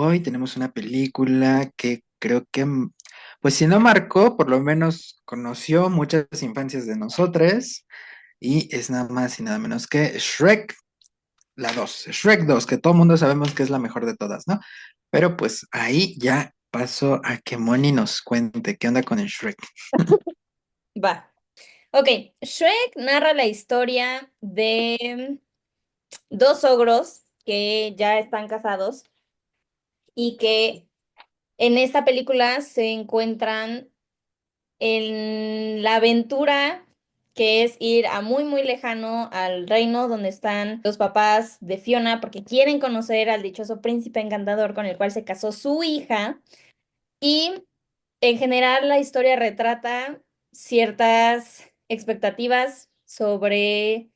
hoy tenemos una película que creo que, pues si no marcó, por lo menos conoció muchas infancias de nosotros y es nada más y nada menos que Shrek, la 2, Shrek 2, que todo el mundo sabemos que es la mejor de todas, ¿no? Pero pues ahí ya paso a que Moni nos cuente qué onda con el Shrek. Va. Ok, Shrek narra la historia de dos ogros que ya están casados y que en esta película se encuentran en la aventura que es ir a muy, muy lejano al reino donde están los papás de Fiona porque quieren conocer al dichoso príncipe encantador con el cual se casó su hija. Y en general la historia retrata ciertas expectativas sobre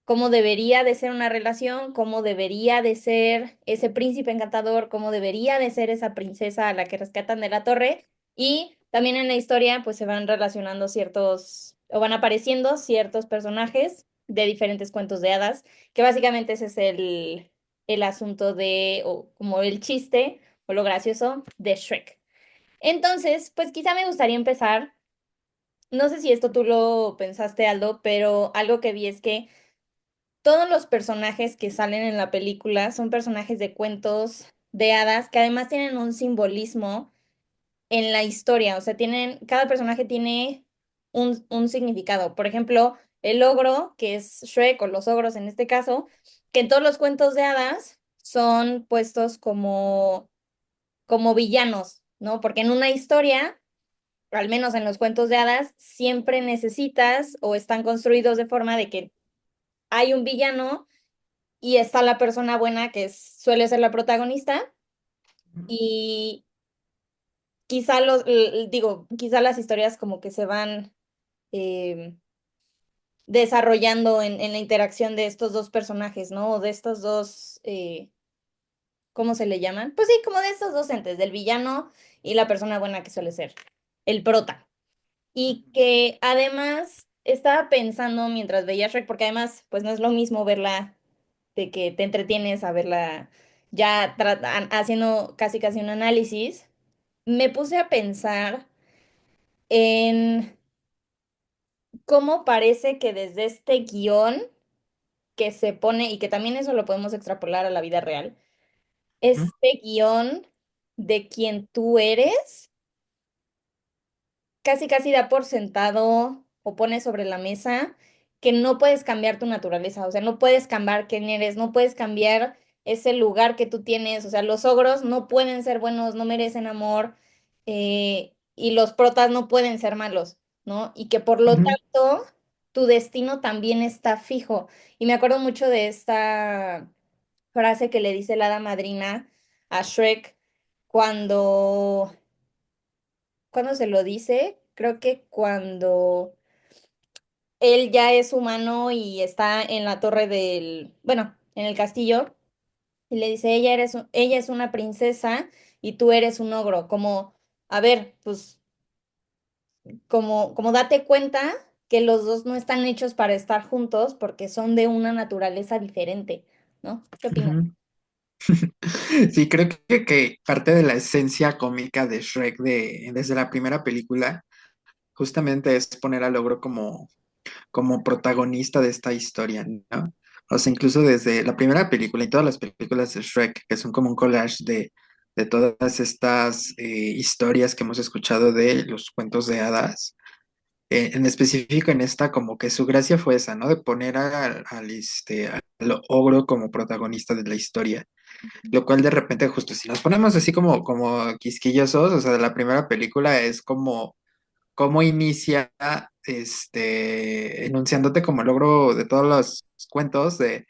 cómo debería de ser una relación, cómo debería de ser ese príncipe encantador, cómo debería de ser esa princesa a la que rescatan de la torre. Y también en la historia pues se van relacionando ciertos, o van apareciendo ciertos personajes de diferentes cuentos de hadas, que básicamente ese es el asunto de, o como el chiste o lo gracioso de Shrek. Entonces, pues quizá me gustaría empezar, no sé si esto tú lo pensaste, Aldo, pero algo que vi es que todos los personajes que salen en la película son personajes de cuentos de hadas que además tienen un simbolismo en la historia, o sea, cada personaje tiene un significado. Por ejemplo, el ogro, que es Shrek o los ogros en este caso, que en todos los cuentos de hadas son puestos como villanos, ¿no? Porque en una historia al menos en los cuentos de hadas, siempre necesitas o están construidos de forma de que hay un villano y está la persona buena suele ser la protagonista y quizá quizá las historias como que se van eh, desarrollando en la interacción de estos dos personajes, ¿no? O de estos dos, ¿cómo se le llaman? Pues sí, como de estos dos entes, del villano y la persona buena que suele ser el prota. Y que además estaba pensando mientras veía Shrek, porque además, pues no es lo mismo verla de que te entretienes a verla ya haciendo casi casi un análisis, me puse a pensar en cómo parece que desde este guión que se pone, y que también eso lo podemos extrapolar a la vida real, este guión de quien tú eres casi casi da por sentado o pone sobre la mesa que no puedes cambiar tu naturaleza, o sea, no puedes cambiar quién eres, no puedes cambiar ese lugar que tú tienes, o sea, los ogros no pueden ser buenos, no merecen amor, y los protas no pueden ser malos, ¿no? Y que por lo Ujú, tanto tu destino también está fijo. Y me acuerdo mucho de esta frase que le dice la hada madrina a Shrek cuando ¿cuándo se lo dice? Creo que cuando él ya es humano y está en la torre bueno, en el castillo, y le dice, ella es una princesa y tú eres un ogro, como, a ver, pues, como date cuenta que los dos no están hechos para estar juntos porque son de una naturaleza diferente, ¿no? ¿Qué opinas? ujú. Sí, creo que parte de la esencia cómica de Shrek desde la primera película justamente es poner al ogro como protagonista de esta historia, ¿no? O sea, incluso desde la primera película y todas las películas de Shrek, que son como un collage de todas estas historias que hemos escuchado de los cuentos de hadas, en específico en esta, como que su gracia fue esa, ¿no? De poner al ogro como protagonista de la historia, lo cual de repente, justo si nos ponemos así como quisquillosos, o sea, de la primera película es como cómo inicia enunciándote como el logro de todos los cuentos de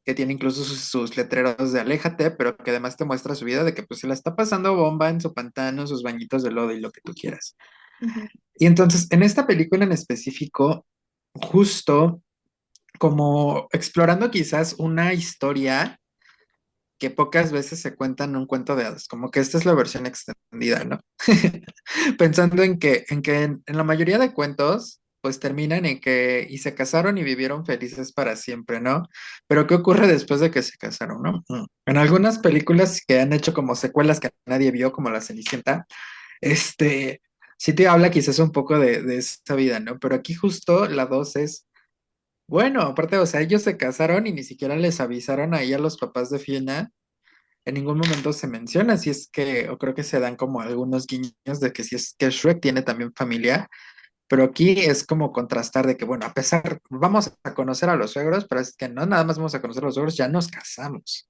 que tiene incluso sus letreros de aléjate, pero que además te muestra su vida de que pues se la está pasando bomba en su pantano, sus bañitos de lodo y lo que tú quieras. Ujú, Y entonces, en esta película en específico, justo como explorando quizás una historia que pocas veces se cuenta en un cuento de hadas, como que esta es la versión extendida, ¿no? Pensando en que en la mayoría de cuentos pues terminan en que y se casaron y vivieron felices para siempre, ¿no? Pero ¿qué ocurre después de que se casaron, no? En algunas películas que han hecho como secuelas que nadie vio, como La Cenicienta, este, sí te habla quizás un poco de esa vida, ¿no? Pero aquí justo la dos es, bueno, aparte, o sea, ellos se casaron y ni siquiera les avisaron ahí a los papás de Fiona. En ningún momento se menciona si es que, o creo que se dan como algunos guiños de que si es que Shrek tiene también familia, pero aquí es como contrastar de que, bueno, a pesar, vamos a conocer a los suegros, pero es que no nada más vamos a conocer a los suegros, ya nos casamos,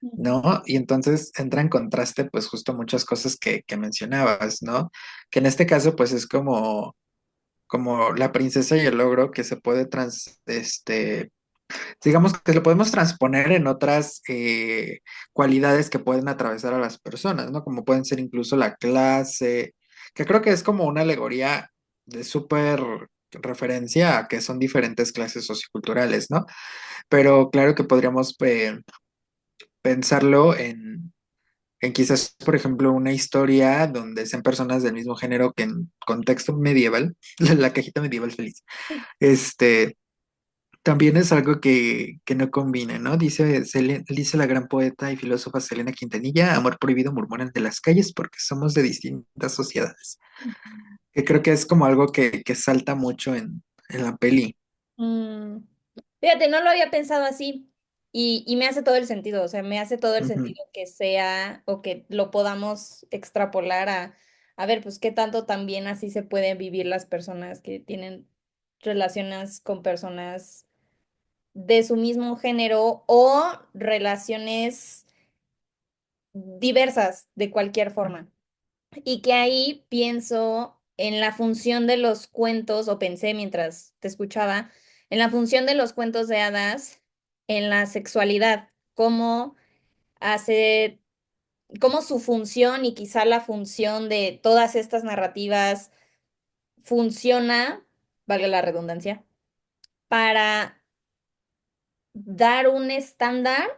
Ujú. ¿no? Y entonces entra en contraste, pues justo muchas cosas que mencionabas, ¿no? Que en este caso, pues es como la princesa y el ogro que se puede digamos que lo podemos transponer en otras cualidades que pueden atravesar a las personas, ¿no? Como pueden ser incluso la clase, que creo que es como una alegoría de súper referencia a que son diferentes clases socioculturales, ¿no? Pero claro que podríamos pensarlo en quizás, por ejemplo, una historia donde sean personas del mismo género que en contexto medieval, la cajita medieval feliz, este también es algo que no combina, ¿no? Dice la gran poeta y filósofa Selena Quintanilla, amor prohibido murmuran de las calles porque somos de distintas sociedades. Que creo que es como algo que salta mucho en la peli. Mm, Fíjate, no lo había pensado así y me hace todo el sentido, o sea, me hace todo el Ujú. sentido que sea o que lo podamos extrapolar a ver, pues qué tanto también así se pueden vivir las personas que tienen relaciones con personas de su mismo género o relaciones diversas de cualquier forma. Y que ahí pienso en la función de los cuentos, o pensé mientras te escuchaba, en la función de los cuentos de hadas en la sexualidad, cómo hace, cómo su función y quizá la función de todas estas narrativas funciona, valga la redundancia, para dar un estándar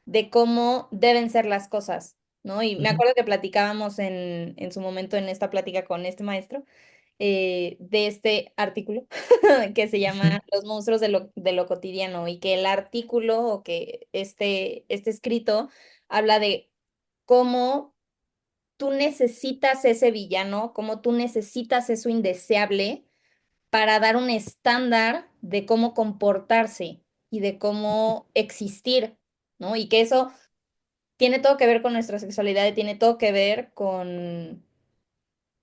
de cómo deben ser las cosas, ¿no? Y me Ujú. acuerdo que platicábamos en su momento en esta plática con este maestro de este artículo que se llama Los monstruos de lo cotidiano y que el artículo o que este escrito habla de cómo tú necesitas ese villano, cómo tú necesitas eso indeseable para dar un estándar de cómo comportarse y de cómo existir, ¿no? Y que eso tiene todo que ver con nuestra sexualidad y tiene todo que ver con,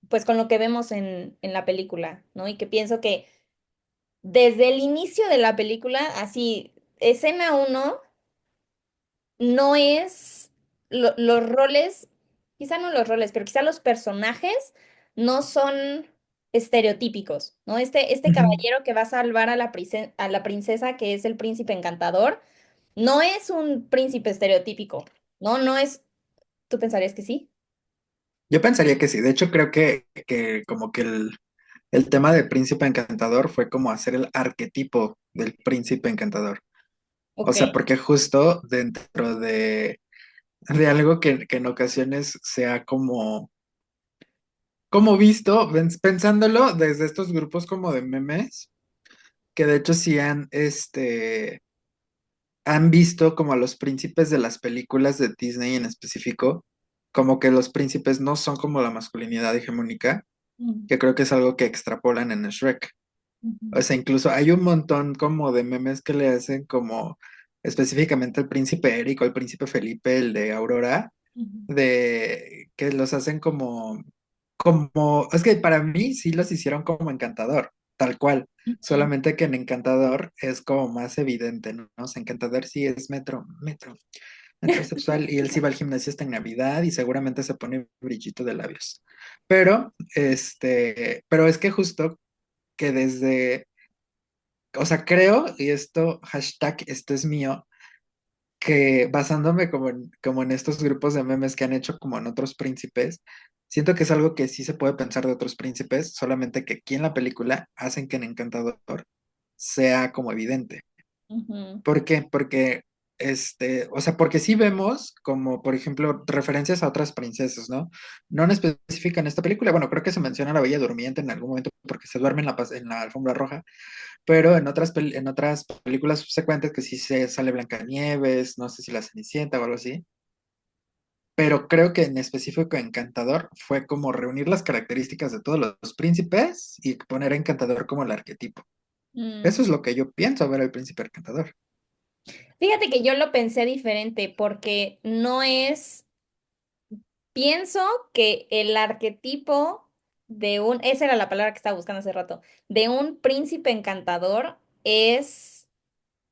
pues, con lo que vemos en la película, ¿no? Y que pienso que desde el inicio de la película, así, escena uno, no es los roles, quizá no los roles, pero quizá los personajes no son estereotípicos, ¿no? Este Ujú. caballero que va a salvar a a la princesa, que es el príncipe encantador, no es un príncipe estereotípico, ¿no? No es, ¿tú pensarías que sí? Yo pensaría que sí. De hecho, creo que como que el tema del príncipe encantador fue como hacer el arquetipo del príncipe encantador. O Ok. sea, porque justo dentro de algo que en ocasiones sea como visto, pensándolo desde estos grupos como de memes, que de hecho sí han visto como a los príncipes de las películas de Disney en específico, como que los príncipes no son como la masculinidad hegemónica, Mm, que creo que es algo que extrapolan en Shrek. O ujú, sea, incluso hay un montón como de memes que le hacen como específicamente al príncipe Eric o al príncipe Felipe, el de Aurora, ujú, de que los hacen como, es que para mí sí los hicieron como Encantador, tal cual, ujú. solamente que en Encantador es como más evidente, ¿no? O sea, Encantador sí es metrosexual y él sí va al gimnasio hasta en Navidad y seguramente se pone brillito de labios. Pero es que justo que o sea, creo, y esto, hashtag, esto es mío, que basándome como en estos grupos de memes que han hecho como en otros príncipes, siento que es algo que sí se puede pensar de otros príncipes, solamente que aquí en la película hacen que en Encantador sea como evidente. Ujú, ¿Por qué? Porque o sea, porque sí vemos como, por ejemplo, referencias a otras princesas, ¿no? No en específica en esta película, bueno, creo que se menciona a la Bella Durmiente en algún momento porque se duerme en la alfombra roja, pero en otras películas subsecuentes que sí se sale Blancanieves, no sé si La Cenicienta o algo así, pero creo que en específico Encantador fue como reunir las características de todos los príncipes y poner a Encantador como el arquetipo. Mm. Eso es lo que yo pienso ver el príncipe encantador. Fíjate que yo lo pensé diferente porque no es, pienso que el arquetipo esa era la palabra que estaba buscando hace rato, de un príncipe encantador es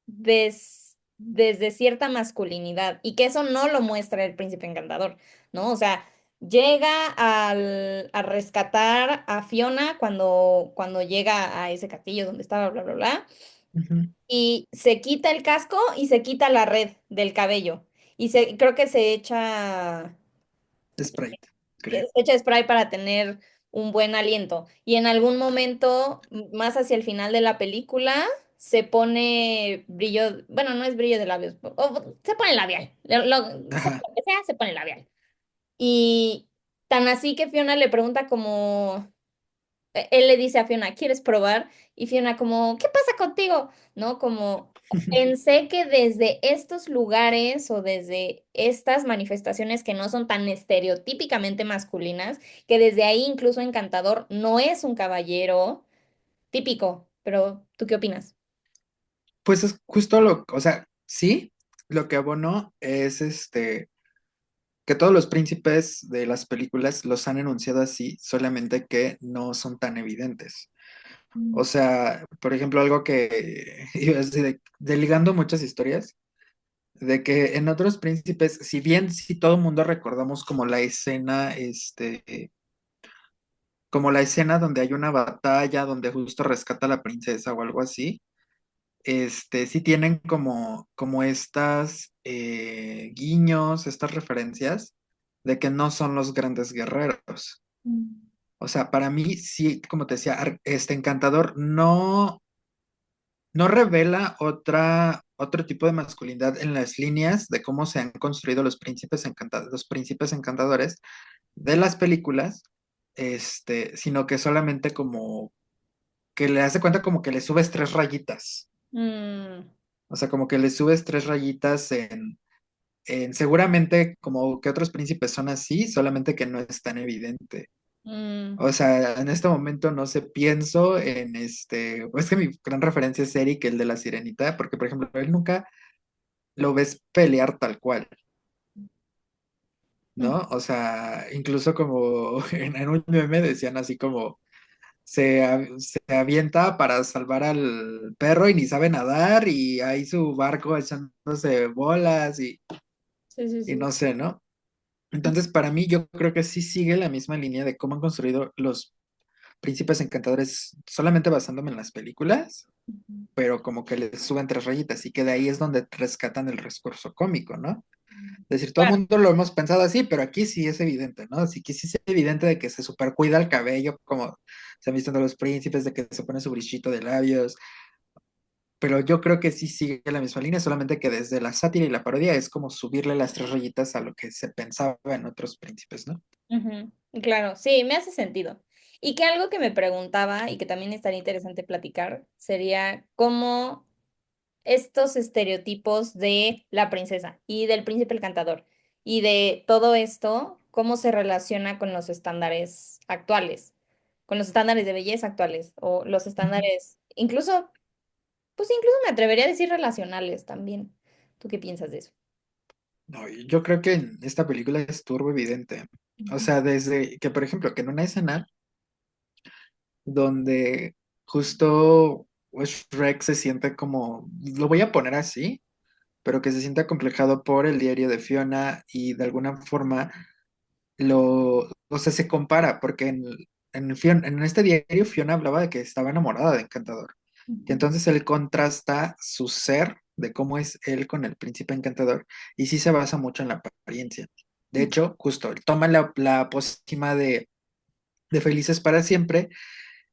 desde cierta masculinidad y que eso no lo muestra el príncipe encantador, ¿no? O sea, llega a rescatar a Fiona cuando llega a ese castillo donde estaba, bla, bla, bla, Ujú. y se quita el casco y se quita la red del cabello y creo que Sprite, creo. se echa spray para tener un buen aliento. Y en algún momento, más hacia el final de la película, se pone brillo, bueno, no es brillo de labios, se pone labial. Sea Ajá. lo que sea, se pone labial. Y tan así que Fiona le pregunta como, él le dice a Fiona, ¿quieres probar? Y Fiona como, ¿qué pasa contigo? ¿No? Como pensé que desde estos lugares o desde estas manifestaciones que no son tan estereotípicamente masculinas, que desde ahí incluso Encantador no es un caballero típico. Pero, ¿tú qué opinas? Pues es justo o sea, sí, lo que abono es que todos los príncipes de las películas los han enunciado así, solamente que no son tan evidentes. O Mm. sea, por ejemplo, algo que iba a decir de ligando muchas historias, de que en otros príncipes, si bien si todo el mundo recordamos como la escena, como la escena donde hay una batalla, donde justo rescata a la princesa o algo así, sí tienen como estas guiños, estas referencias de que no son los grandes guerreros. Mm. O sea, para mí sí, como te decía, este Encantador no revela otro tipo de masculinidad en las líneas de cómo se han construido los príncipes encantadores de las películas, sino que solamente como que le hace cuenta como que le subes tres rayitas. Mm. O sea, como que le subes tres rayitas seguramente como que otros príncipes son así, solamente que no es tan evidente. Mm. O sea, en este momento no sé, pienso en es que mi gran referencia es Eric, el de la Sirenita, porque por ejemplo, él nunca lo ves pelear tal cual, Mm. ¿no? O sea, incluso como en un meme decían así como se avienta para salvar al perro y ni sabe nadar y ahí su barco echándose bolas Sí, sí, y sí. no sé, ¿no? Entonces, para mí, yo creo que sí sigue la misma línea de cómo han construido los príncipes encantadores, solamente basándome en las películas, pero como que les suben tres rayitas y que de ahí es donde rescatan el recurso cómico, ¿no? Es decir, todo el Claro. mundo lo hemos pensado así, pero aquí sí es evidente, ¿no? Así que sí es evidente de que se super cuida el cabello, como se han visto en los príncipes, de que se pone su brillito de labios, pero yo creo que sí sigue la misma línea, solamente que desde la sátira y la parodia es como subirle las tres rayitas a lo que se pensaba en otros príncipes, ¿no? Ujú. Claro, sí, me hace sentido. Y que algo que me preguntaba y que también estaría interesante platicar sería cómo estos estereotipos de la princesa y del príncipe encantador y de todo esto, cómo se relaciona con los estándares actuales, con los estándares de belleza actuales o los Ujú. estándares, incluso, pues incluso me atrevería a decir relacionales también. ¿Tú qué piensas de eso? No, y yo creo que en esta película es turbo evidente. O sea, desde que, por ejemplo, que en una escena donde justo Shrek se siente como, lo voy a poner así, pero que se siente acomplejado por el diario de Fiona y de alguna forma o sea, se compara, porque en este diario Fiona hablaba de que estaba enamorada de Encantador. Y Ujú. entonces él contrasta su ser de cómo es él con el príncipe encantador y sí se basa mucho en la apariencia. De hecho, justo, él toma la pócima de Felices para Siempre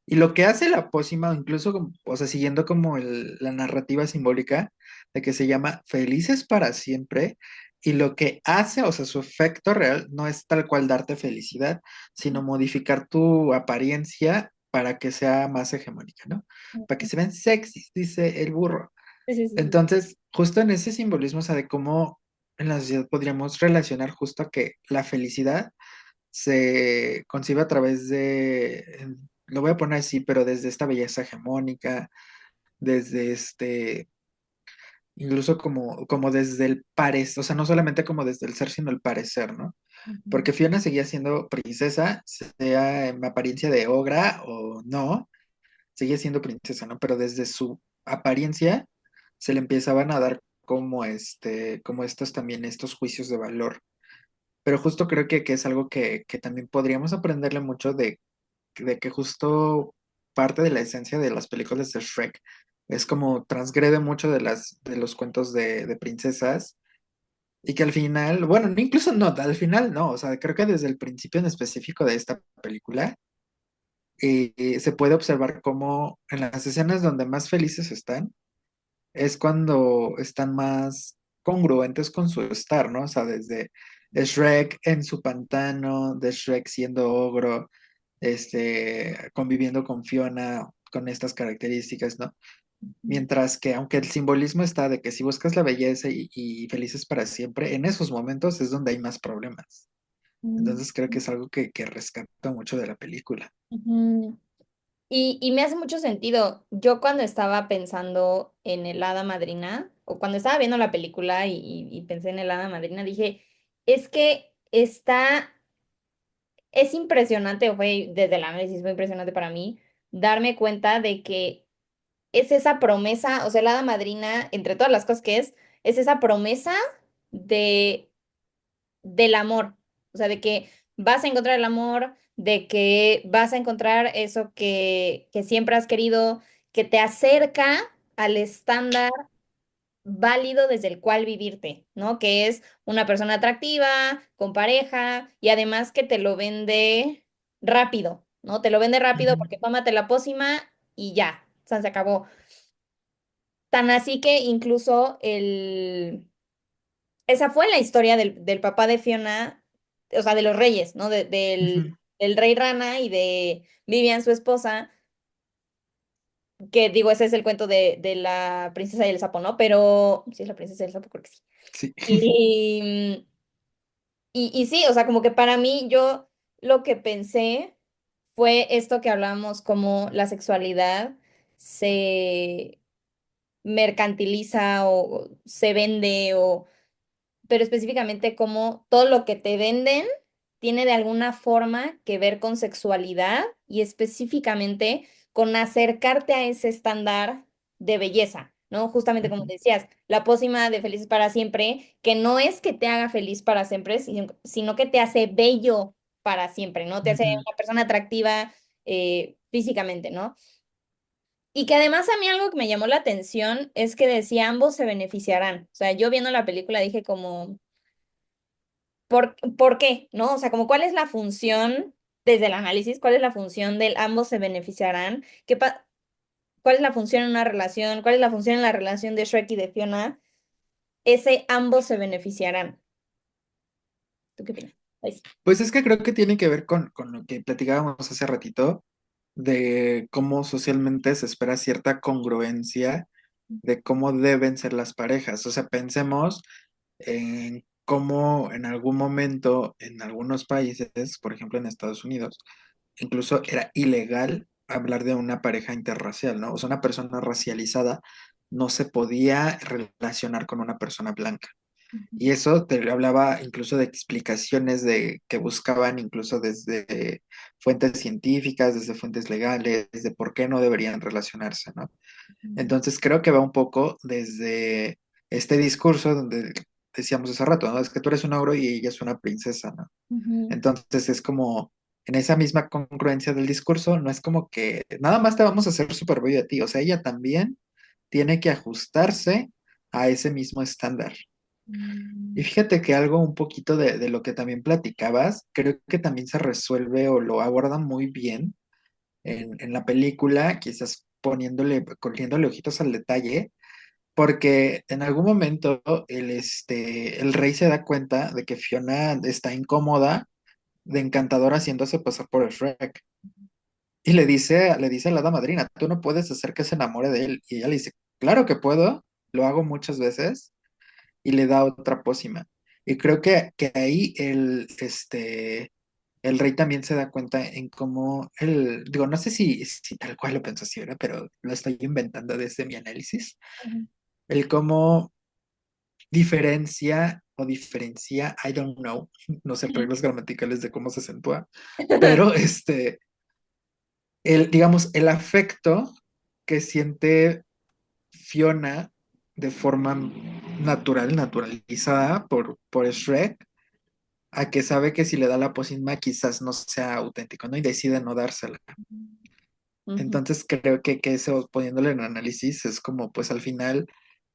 Y lo que hace la pócima, incluso, o sea, siguiendo como la narrativa simbólica de que se llama Felices para siempre, y lo que hace, o sea, su efecto real no es tal cual darte felicidad, sino modificar tu apariencia para que sea más hegemónica, ¿no? Para que se vean sexys, dice el burro. Sí, sí, sí, sí. Entonces, justo en ese simbolismo, o sea, de cómo en la sociedad podríamos relacionar justo a que la felicidad se concibe a través lo voy a poner así, pero desde esta belleza hegemónica, desde incluso como desde el parecer, o sea, no solamente como desde el ser, sino el parecer, ¿no? Ujú. Porque Fiona seguía siendo princesa, sea en apariencia de ogra o no, seguía siendo princesa, ¿no? Pero desde su apariencia se le empezaban a dar como como estos también, estos juicios de valor. Pero justo creo que es algo que también podríamos aprenderle mucho de que justo parte de la esencia de las películas de Shrek es como transgrede mucho de los cuentos de princesas y que al final, bueno, incluso no, al final no, o sea, creo que desde el principio en específico de esta película se puede observar cómo en las escenas donde más felices están es cuando están más congruentes con su estar, ¿no? O sea, desde Shrek en su pantano, de Shrek siendo ogro, conviviendo con Fiona, con estas características, ¿no? Mientras que, aunque el simbolismo está de que si buscas la belleza y felices para siempre, en esos momentos es donde hay más problemas. Ujú. Entonces creo que es algo que rescata mucho de la película. Ujú. Y me hace mucho sentido. Yo cuando estaba pensando en el hada madrina, o cuando estaba viendo la película y pensé en el hada madrina, dije, es que es impresionante, o fue desde el análisis, fue impresionante para mí, darme cuenta de que es esa promesa, o sea, el hada madrina, entre todas las cosas que es esa promesa de del amor, o sea, de que vas a encontrar el amor, de que vas a encontrar eso que siempre has querido, que te acerca al estándar válido desde el cual vivirte, ¿no? Que es una persona atractiva, con pareja y además que te lo vende rápido, ¿no? Te lo vende rápido Ujú, porque tómate la pócima y ya, o sea, se acabó. Tan así que incluso esa fue la historia del papá de Fiona, o sea, de los reyes, ¿no? ujú. Del rey rana y de Vivian, su esposa, que digo, ese es el cuento de la princesa y el sapo, ¿no? Pero, sí, es la princesa y el sapo, creo que sí. Sí. Y, y sí, o sea, como que para mí yo lo que pensé fue esto que hablamos, como la sexualidad se mercantiliza o se vende o pero específicamente como todo lo que te venden tiene de alguna forma que ver con sexualidad y específicamente con acercarte a ese estándar de belleza, ¿no? Justamente como Ujú, decías, la pócima de felices para siempre, que no es que te haga feliz para siempre, sino que te hace bello para siempre, ¿no? Te hace ujú. una persona atractiva físicamente, ¿no? Y que además a mí algo que me llamó la atención es que decía ambos se beneficiarán. O sea, yo viendo la película dije como, ¿por qué? ¿No? O sea, como cuál es la función, desde el análisis, cuál es la función del ambos se beneficiarán, cuál es la función en una relación, cuál es la función en la relación de Shrek y de Fiona, ese ambos se beneficiarán. ¿Tú qué opinas? Ahí sí. Pues es que creo que tiene que ver con lo que platicábamos hace ratito, de cómo socialmente se espera cierta congruencia de cómo deben ser las parejas. O sea, pensemos en cómo en algún momento en algunos países, por ejemplo en Estados Unidos, incluso era ilegal hablar de una pareja interracial, ¿no? O sea, una persona racializada no se podía relacionar con una persona blanca. Y eso te hablaba incluso de explicaciones de que buscaban incluso desde fuentes científicas, desde fuentes legales, de por qué no deberían relacionarse, ¿no? Entonces creo que va un poco desde este discurso donde decíamos hace rato, ¿no? Es que tú eres un ogro y ella es una princesa, ¿no? Ujú, Entonces es como en esa misma congruencia del discurso, no es como que nada más te vamos a hacer súper bello a ti, o sea, ella también tiene que ajustarse a ese mismo estándar. Y ujú, fíjate que algo un poquito de lo que también platicabas, creo que también se resuelve o lo abordan muy bien en la película, quizás poniéndole ojitos al detalle, porque en algún momento el rey se da cuenta de que Fiona está incómoda de encantador haciéndose pasar por Shrek. Y le dice a la hada madrina, tú no puedes hacer que se enamore de él. Y ella le dice, claro que puedo, lo hago muchas veces, y le da otra pócima. Y creo que ahí el rey también se da cuenta en cómo digo, no sé si tal cual lo pensó así, ¿verdad? Pero lo estoy inventando desde mi análisis, Ujú. el cómo diferencia, I don't know, no sé reglas gramaticales de cómo se acentúa, pero digamos, el afecto que siente Fiona de forma naturalizada por Shrek, a que sabe que si le da la pócima quizás no sea auténtico, ¿no? Y decide no dársela. Ujú, Entonces creo que eso, poniéndole en análisis, es como, pues al final,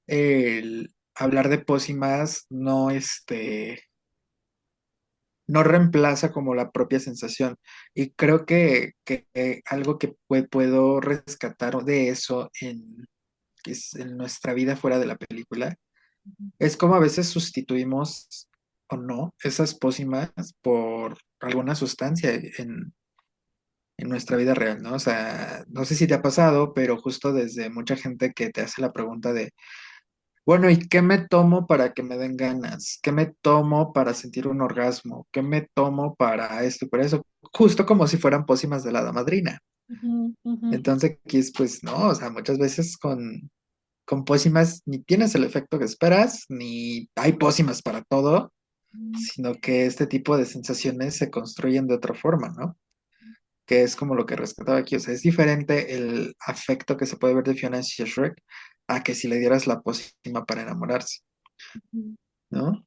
el hablar de pócimas no reemplaza como la propia sensación. Y creo que algo que puedo rescatar de eso en nuestra vida fuera de la película es como a veces sustituimos o no esas pócimas por alguna sustancia en nuestra vida real, ¿no? O sea, no sé si te ha pasado, pero justo desde mucha gente que te hace la pregunta de, bueno, ¿y qué me tomo para que me den ganas? ¿Qué me tomo para sentir un orgasmo? ¿Qué me tomo para esto y por eso? Justo como si fueran pócimas de la hada madrina. ujú, ujú, Entonces aquí es pues no, o sea, muchas veces con pócimas ni tienes el efecto que esperas, ni hay pócimas para todo, sino que este tipo de sensaciones se construyen de otra forma, ¿no? Que es como lo que rescataba aquí. O sea, es diferente el afecto que se puede ver de Fiona hacia Shrek a que si le dieras la pócima para enamorarse, ujú. ¿no?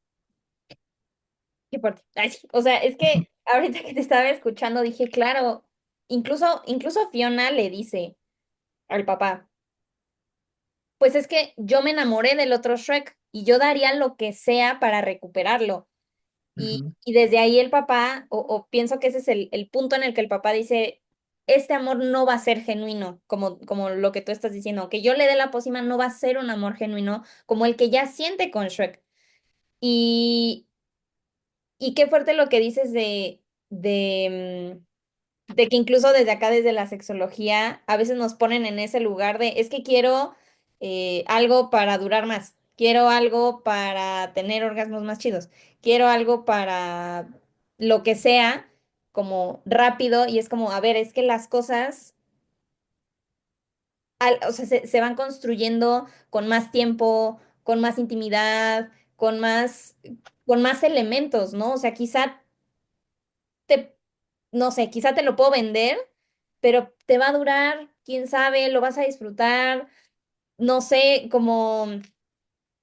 Qué fuerte. Ay, sí. O sea, es que ahorita que te estaba escuchando dije, claro, incluso Fiona le dice al papá, pues es que yo me enamoré del otro Shrek y yo daría lo que sea para recuperarlo. Ujú, Y desde ahí el papá, o pienso que ese es el punto en el que el papá dice, este amor no va a ser genuino, como lo que tú estás diciendo, que yo le dé la pócima no va a ser un amor genuino como el que ya siente con Shrek. Y, y qué fuerte lo que dices de que incluso desde acá, desde la sexología, a veces nos ponen en ese lugar de, es que quiero algo para durar más, quiero algo para tener orgasmos más chidos, quiero algo para lo que sea, como rápido, y es como, a ver, es que las cosas, o sea, se van construyendo con más tiempo, con más intimidad, con más elementos, ¿no? O sea, quizá te, no sé, quizá te lo puedo vender, pero te va a durar, quién sabe, lo vas a disfrutar, no sé, como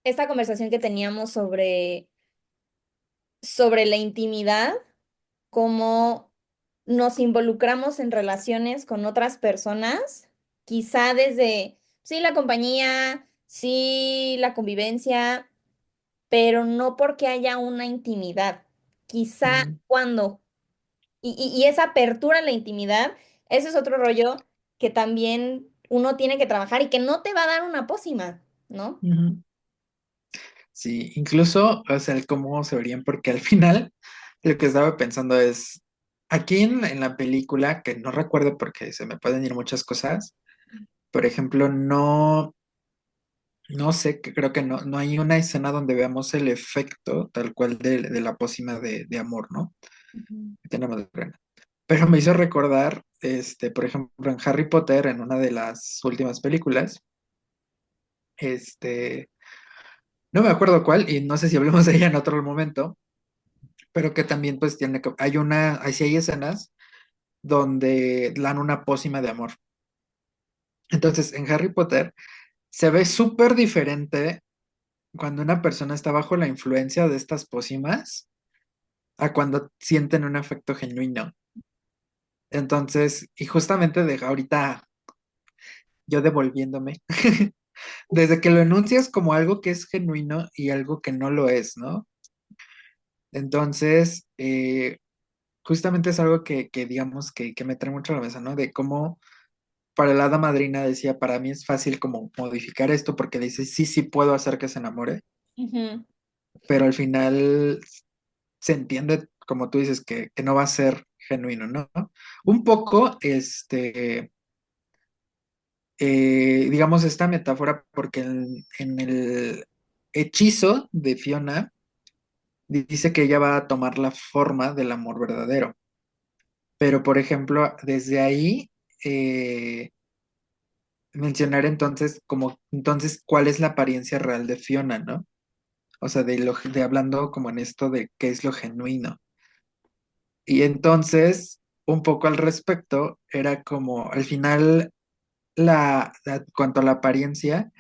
esta conversación que teníamos sobre la intimidad, cómo nos involucramos en relaciones con otras personas, quizá desde, sí, la compañía, sí, la convivencia, pero no porque haya una intimidad. Quizá ujú, cuando y esa apertura a la intimidad, ese es otro rollo que también uno tiene que trabajar y que no te va a dar una pócima, ¿no? ujú. Sí, incluso, o sea, el cómo se verían, porque al final lo que estaba pensando es, aquí en la película, que no recuerdo porque se me pueden ir muchas cosas, por ejemplo, no sé, que creo que no hay una escena donde veamos el efecto tal cual de la pócima de amor, ¿no? Ujú, Que tiene Madalena. Pero me hizo recordar, por ejemplo, en Harry Potter, en una de las últimas películas, este, no me acuerdo cuál, y no sé si hablemos de ella en otro momento, pero que también pues sí hay escenas donde dan una pócima de amor. Entonces, en Harry Potter se ve súper diferente cuando una persona está bajo la influencia de estas pócimas a cuando sienten un afecto genuino. Entonces, y justamente de ahorita yo devolviéndome, desde que lo enuncias como algo que es genuino y algo que no lo es, ¿no? Entonces, justamente es algo que digamos que me trae mucho a la mesa, ¿no? De cómo para la hada madrina decía, para mí es fácil como modificar esto porque dice, sí, sí puedo hacer que se enamore, Ujú, pero al final se entiende, como tú dices, que no va a ser genuino, ¿no? Un poco, digamos, esta metáfora, porque en el hechizo de Fiona dice que ella va a tomar la forma del amor verdadero, pero por ejemplo, desde ahí mencionar entonces como, entonces, ¿cuál es la apariencia real de Fiona, ¿no? O sea, de hablando como en esto de qué es lo genuino. Y entonces, un poco al respecto, era como, al final, cuanto a la apariencia,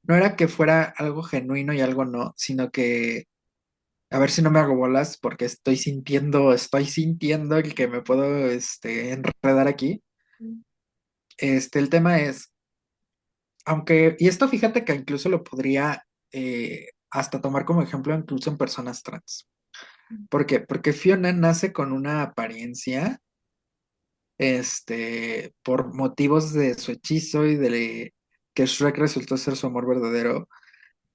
no era que fuera algo genuino y algo no, sino que, a ver si no me hago bolas, porque estoy sintiendo el que me puedo, enredar aquí. El tema es, aunque, y esto fíjate que incluso lo podría hasta tomar como ejemplo incluso en personas trans. ¿Por qué? Porque Fiona nace con una apariencia por motivos de su hechizo y de que Shrek resultó ser su amor verdadero,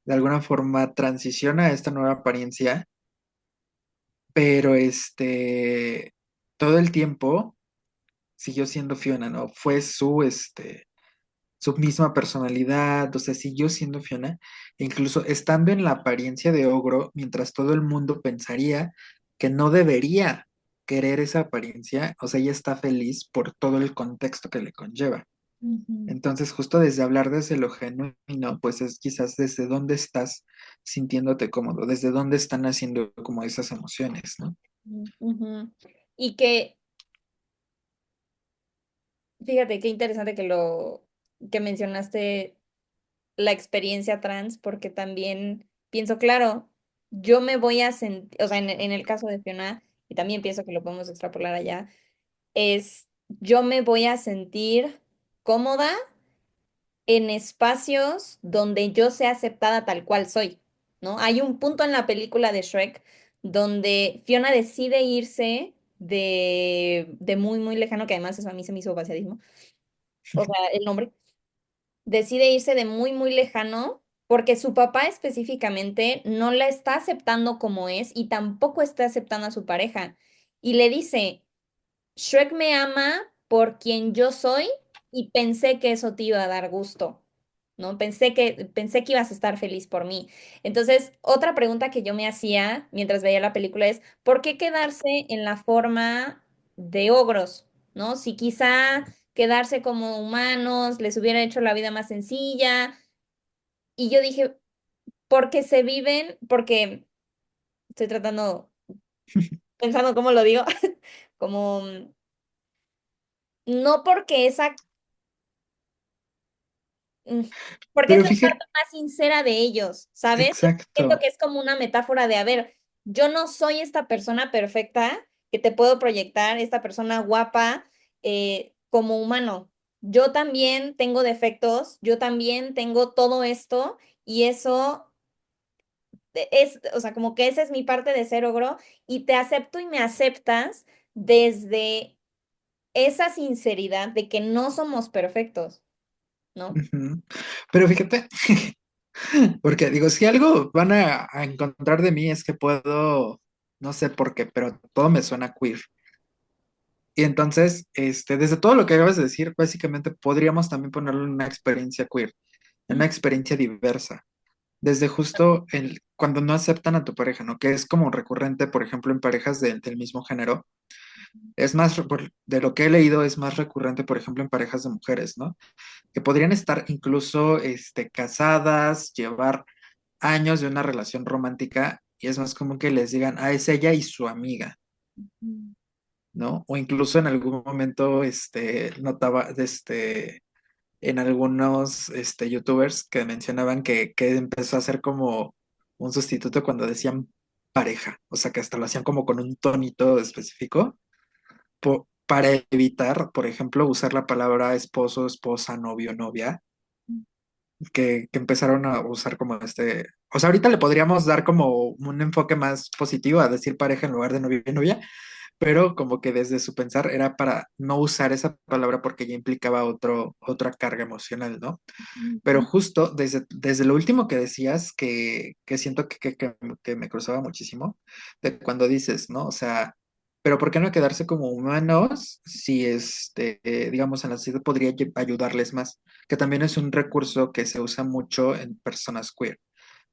de alguna forma transiciona a esta nueva apariencia, pero todo el tiempo siguió siendo Fiona, ¿no? Fue su misma personalidad, o sea, siguió siendo Fiona, e incluso estando en la apariencia de ogro, mientras todo el mundo pensaría que no debería querer esa apariencia, o sea, ella está feliz por todo el contexto que le conlleva. ujú, Entonces, justo desde hablar desde lo genuino, pues es quizás desde dónde estás sintiéndote cómodo, desde dónde están haciendo como esas emociones, ¿no? ujú. Y que, fíjate, qué interesante que mencionaste la experiencia trans, porque también pienso, claro, yo me voy a sentir, o sea, en el caso de Fiona, y también pienso que lo podemos extrapolar allá, es yo me voy a sentir cómoda en espacios donde yo sea aceptada tal cual soy, ¿no? Hay un punto en la película de Shrek donde Fiona decide irse de muy, muy lejano, que además eso a mí se me hizo vaciadísimo, o sea, el nombre, decide irse de muy, muy lejano porque su papá específicamente no la está aceptando como es y tampoco está aceptando a su pareja. Y le dice, Shrek me ama por quien yo soy y pensé que eso te iba a dar gusto, ¿no? Pensé que ibas a estar feliz por mí. Entonces, otra pregunta que yo me hacía mientras veía la película es, ¿por qué quedarse en la forma de ogros, ¿no? Si quizá quedarse como humanos les hubiera hecho la vida más sencilla. Y yo dije, porque se viven, porque estoy pensando cómo lo digo, como, no porque Mm, porque es Pero la fíjate, parte más sincera de ellos, ¿sabes? Siento exacto. que es como una metáfora de, a ver, yo no soy esta persona perfecta que te puedo proyectar, esta persona guapa como humano. Yo también tengo defectos, yo también tengo todo esto y eso es, o sea, como que esa es mi parte de ser ogro y te acepto y me aceptas desde esa sinceridad de que no somos perfectos, ¿no? Ujú. Pero fíjate, porque digo, si algo van a encontrar de mí es que puedo, no sé por qué, pero todo me suena queer. Y entonces, desde todo lo que acabas de decir, básicamente podríamos también ponerlo en una experiencia queer, en una experiencia diversa. Desde justo cuando no aceptan a tu pareja, ¿no? Que es como recurrente, por ejemplo, en parejas del mismo género. Es más, de lo que he leído, es más recurrente, por ejemplo, en parejas de mujeres, ¿no? Que podrían estar incluso, casadas, llevar años de una relación romántica, y es más común que les digan, ah, es ella y su amiga, Mm. ¿no? O incluso en algún momento, notaba, en algunos youtubers que mencionaban que empezó a ser como un sustituto cuando decían pareja, o sea que hasta lo hacían como con un tonito específico para evitar, por ejemplo, usar la palabra esposo, esposa, novio, novia, que empezaron a usar como o sea, ahorita le podríamos dar como un enfoque más positivo a decir pareja en lugar de novio y novia, pero como que desde su pensar era para no usar esa palabra porque ya implicaba otra carga emocional, ¿no? Pero Ujú, justo desde lo último que decías, que siento que me cruzaba muchísimo, de cuando dices, ¿no? O sea, pero ¿por qué no quedarse como humanos si, digamos, en la sociedad podría ayudarles más? Que también es un recurso que se usa mucho en personas queer.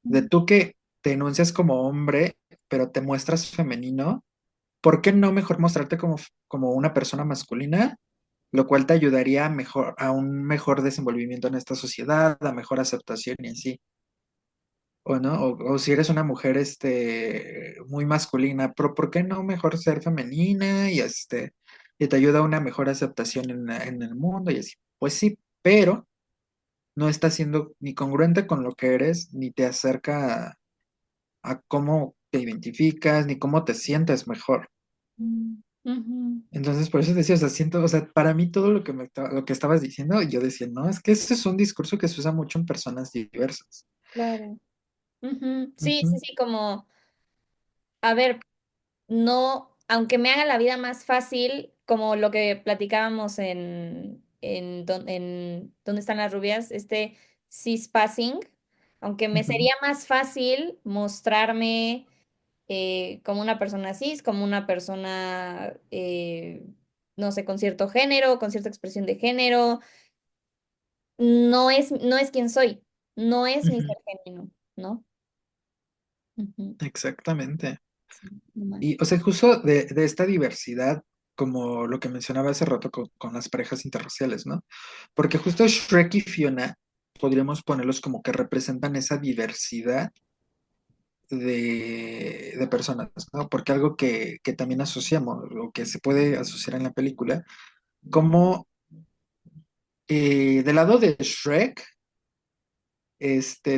De ujú, tú que te enuncias como hombre, pero te muestras femenino, ¿por qué no mejor mostrarte como una persona masculina? Lo cual te ayudaría a un mejor desenvolvimiento en esta sociedad, a mejor aceptación y así. O no, o si eres una mujer muy masculina, pero ¿por qué no mejor ser femenina y te ayuda a una mejor aceptación en el mundo y así? Pues sí, pero no está siendo ni congruente con lo que eres, ni te acerca a cómo te identificas, ni cómo te sientes mejor. ujú. Entonces, por eso decía, o sea, siento, o sea, para mí todo lo que estabas diciendo, yo decía, no, es que ese es un discurso que se usa mucho en personas diversas. Claro. Ujú. Sí, sí, Ujú, sí, como, a ver, no, aunque me haga la vida más fácil, como lo que platicábamos en ¿Dónde están las rubias? Este cispassing, aunque me ujú, sería más fácil mostrarme como una persona cis, como una persona, no sé, con cierto género, con cierta expresión de género, no es quien soy, no es mi ujú, ser genuino, ¿no? Ujú. exactamente. Sí, no Y, manches. o sea, justo de esta diversidad, como lo que mencionaba hace rato con las parejas interraciales, ¿no? Porque justo Shrek y Fiona podríamos ponerlos como que representan esa diversidad de personas, ¿no? Porque algo que también asociamos, o que se puede asociar en la película, como del lado de Shrek,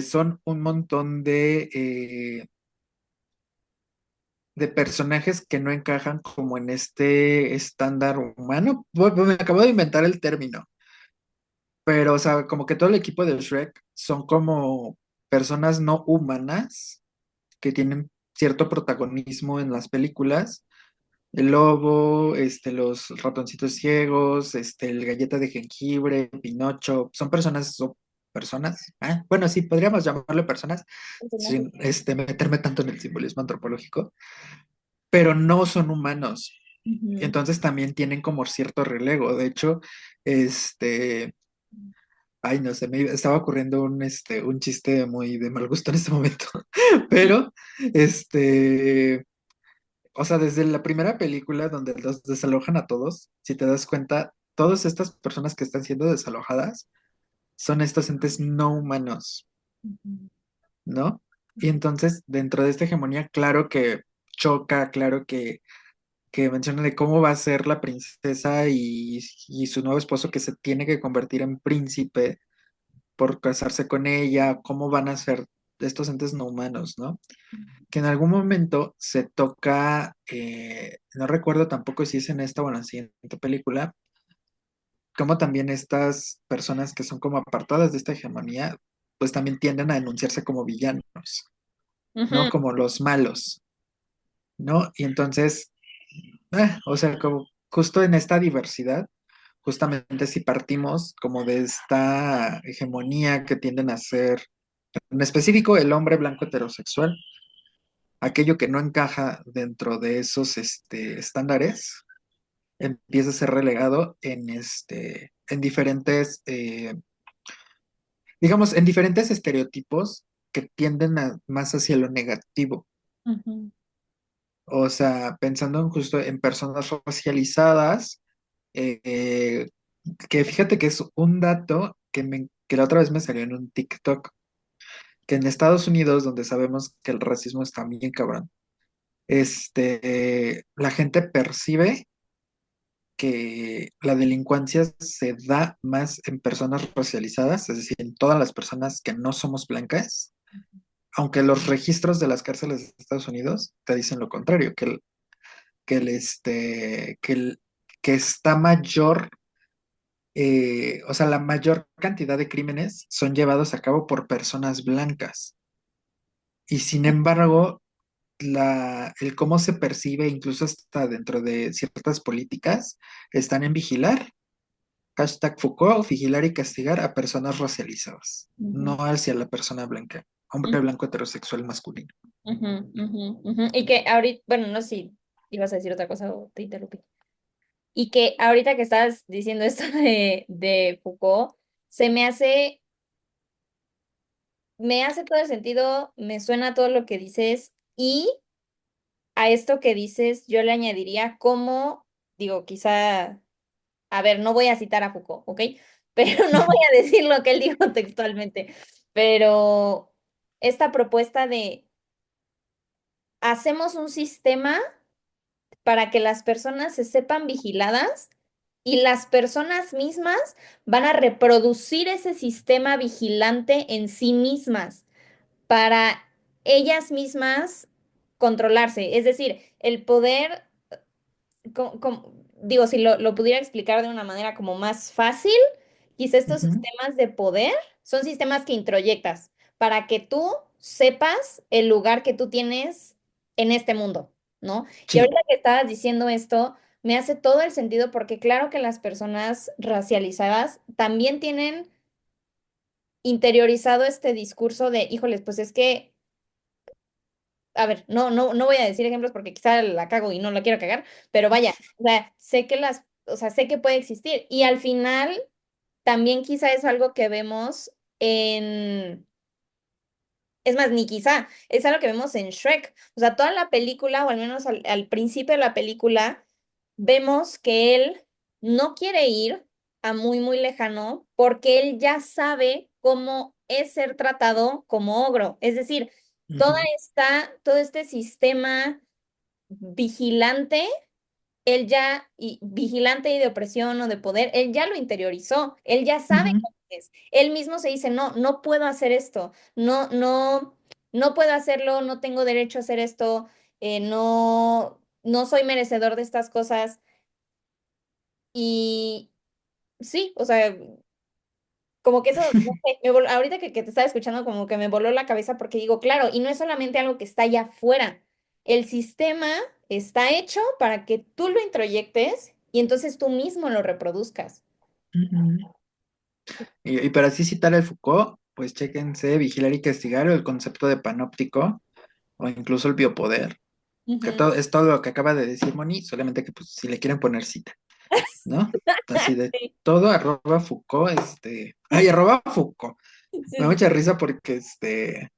son un montón de personajes que no encajan como en este estándar humano. Bueno, me acabo de inventar el término, pero, o sea, como que todo el equipo de Shrek son como personas no humanas que tienen cierto protagonismo en las películas. El lobo, los ratoncitos ciegos, el galleta de jengibre, Pinocho, son personas, bueno, sí, podríamos llamarle personas Personajes. sin meterme tanto en el simbolismo antropológico, pero no son humanos. Ujú. Entonces también tienen como cierto relego. De hecho, este, ay, no sé, me estaba ocurriendo un chiste muy de mal gusto en este momento, pero, o sea, desde la primera película donde los desalojan a todos, si te das cuenta, todas estas personas que están siendo desalojadas son estos entes no humanos, Ujú. ¿no? Y entonces, dentro de esta hegemonía, claro que choca, claro que menciona de cómo va a ser la princesa y su nuevo esposo que se tiene que convertir en príncipe por casarse con ella, cómo van a ser estos entes no humanos, ¿no? Que en algún momento se toca, no recuerdo tampoco si es en esta o en la siguiente película, como también estas personas que son como apartadas de esta hegemonía, pues también tienden a denunciarse como villanos, ¿no? Ujú. Como los malos, ¿no? Y entonces, o sea, como justo en esta diversidad, justamente si partimos como de esta hegemonía que tienden a ser, en específico, el hombre blanco heterosexual, aquello que no encaja dentro de esos estándares empieza a ser relegado en diferentes, digamos, en diferentes estereotipos que tienden más hacia lo negativo. Ujú. O sea, pensando justo en personas racializadas, eh, que fíjate que es un dato que la otra vez me salió en un TikTok, que en Estados Unidos, donde sabemos que el racismo está bien cabrón, la gente percibe que la delincuencia se da más en personas racializadas, es decir, en todas las personas que no somos blancas, aunque los registros de las cárceles de Estados Unidos te dicen lo contrario, que el, este, que el- que está mayor, o sea, la mayor cantidad de crímenes son llevados a cabo por personas blancas. Y sin embargo, el cómo se percibe, incluso hasta dentro de ciertas políticas, están en vigilar. Hashtag Foucault, vigilar y castigar a personas racializadas, no Ujú, hacia la persona blanca, hombre ujú, blanco heterosexual masculino. ujú, ujú, ujú. Y que ahorita, bueno, no sé si ibas a decir otra cosa o te interrumpí. Y que ahorita que estabas diciendo esto de Foucault, se me hace todo el sentido, me suena todo lo que dices y a esto que dices yo le añadiría como, digo, quizá, a ver, no voy a citar a Foucault, ¿ok? Pero no voy a decir lo que él dijo textualmente, pero esta propuesta de hacemos un sistema para que las personas se sepan vigiladas y las personas mismas van a reproducir ese sistema vigilante en sí mismas para ellas mismas controlarse. Es decir, el poder, digo, si lo pudiera explicar de una manera como más fácil, quizá estos Ujú. sistemas de poder son sistemas que introyectas para que tú sepas el lugar que tú tienes en este mundo, ¿no? Y Sí. ahorita que estabas diciendo esto, me hace todo el sentido porque claro que las personas racializadas también tienen interiorizado este discurso de, híjoles, pues es que a ver, no voy a decir ejemplos porque quizá la cago y no la quiero cagar, pero vaya, o sea, o sea, sé que puede existir. Y al final, también quizá es algo que vemos es más, ni quizá, es algo que vemos en Shrek. O sea, toda la película, o al menos al principio de la película, vemos que él no quiere ir a muy, muy lejano porque él ya sabe cómo es ser tratado como ogro. Es decir, Ujú, todo este sistema vigilante, él ya, y vigilante y de opresión o de poder, él ya lo interiorizó, él ya sabe ujú, cómo es. Él mismo se dice, no, no puedo hacer esto, no puedo hacerlo, no tengo derecho a hacer esto, no soy merecedor de estas cosas. Y sí, o sea, como que eso, no sé, ahorita que te estaba escuchando, como que me voló la cabeza porque digo, claro, y no es solamente algo que está allá afuera. El sistema está hecho para que tú lo introyectes y entonces tú mismo lo reproduzcas. ujú. Y para así citar el Foucault, pues chéquense Vigilar y Castigar o el concepto de panóptico o incluso el biopoder, que Ujú. todo, es todo lo que acaba de decir Moni, solamente que pues si le quieren poner cita, ¿no? Así de Sí, todo arroba Foucault, ay, arroba Foucault. sí, Me da sí. mucha risa porque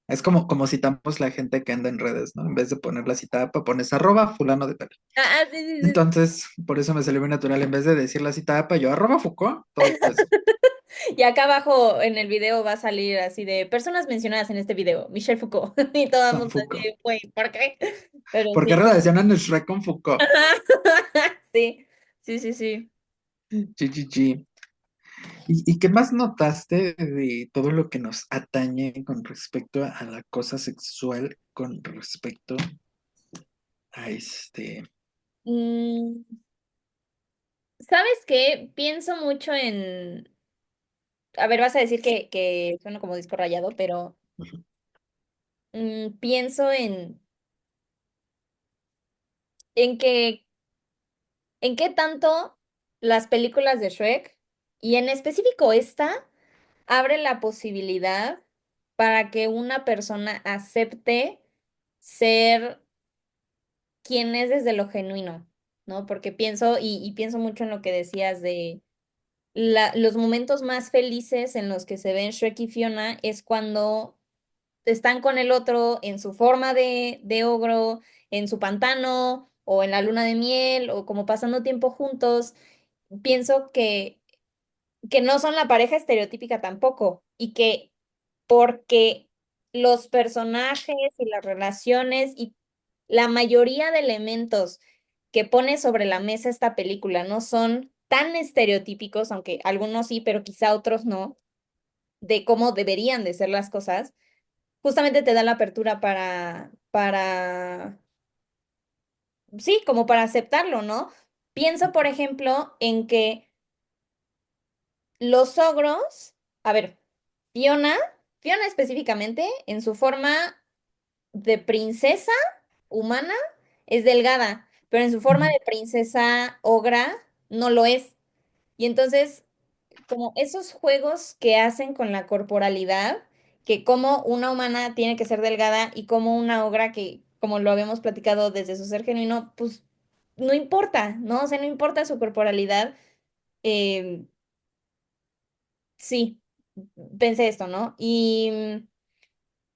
es como citamos la gente que anda en redes, ¿no? En vez de poner la citada, pones arroba fulano de tal. Sí, sí, sí, sí. Entonces, por eso me salió muy natural, en vez de decir la citada, yo arroba Foucault, todo eso, Y acá abajo en el video va a salir así de personas mencionadas en este video, Michel Foucault. Y todo el son mundo Foucault. así, güey, ¿por qué? Pero ¿Por qué sí. relacionan el Shrek con Foucault? Sí, sí, sí, sí. GGG. ¿Y qué más notaste de todo lo que nos atañe con respecto a la cosa sexual, con respecto a Mm, ¿sabes qué? Pienso mucho a ver, vas a decir que sueno como disco rayado, pero pienso en que, en qué tanto las películas de Shrek, y en específico esta, abre la posibilidad para que una persona acepte ser quien es desde lo genuino, ¿no? Porque pienso, y pienso mucho en lo que decías de los momentos más felices en los que se ven Shrek y Fiona es cuando están con el otro en su forma de ogro, en su pantano o en la luna de miel o como pasando tiempo juntos. Pienso que no son la pareja estereotípica tampoco y que porque los personajes y las relaciones y la mayoría de elementos que pone sobre la mesa esta película no son tan estereotípicos, aunque algunos sí, pero quizá otros no, de cómo deberían de ser las cosas, justamente te da la apertura sí, como para aceptarlo, ¿no? Pienso, por ejemplo, en que los ogros, a ver, Fiona, Fiona específicamente, en su forma de princesa humana es delgada, pero en su forma Ujú, de princesa ogra no lo es. Y entonces, como esos juegos que hacen con la corporalidad, que como una humana tiene que ser delgada y como una ogra que, como lo habíamos platicado desde su ser genuino, pues no importa, ¿no? O sea, no importa su corporalidad. eh, sí, pensé esto, ¿no? Y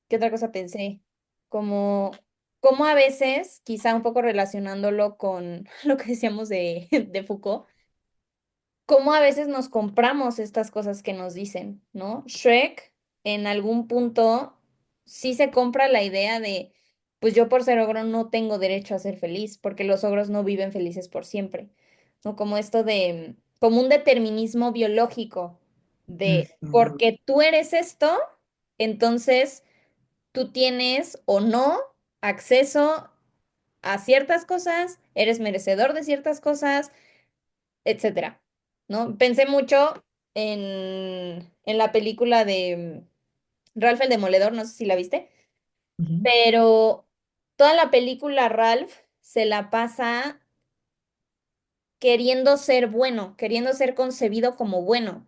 ¿qué otra cosa pensé? Como, como a veces, quizá un poco relacionándolo con lo que decíamos de Foucault, cómo a veces nos compramos estas cosas que nos dicen, ¿no? Shrek en algún punto sí se compra la idea de, pues yo por ser ogro no tengo derecho a ser feliz, porque los ogros no viven felices por siempre, ¿no? Como esto de, como un determinismo biológico de, ujú, porque tú eres esto, entonces tú tienes o no acceso a ciertas cosas, eres merecedor de ciertas cosas, etcétera, ¿no? Pensé mucho en la película de Ralph el Demoledor, no sé si la viste, ujú, pero toda la película Ralph se la pasa queriendo ser bueno, queriendo ser concebido como bueno.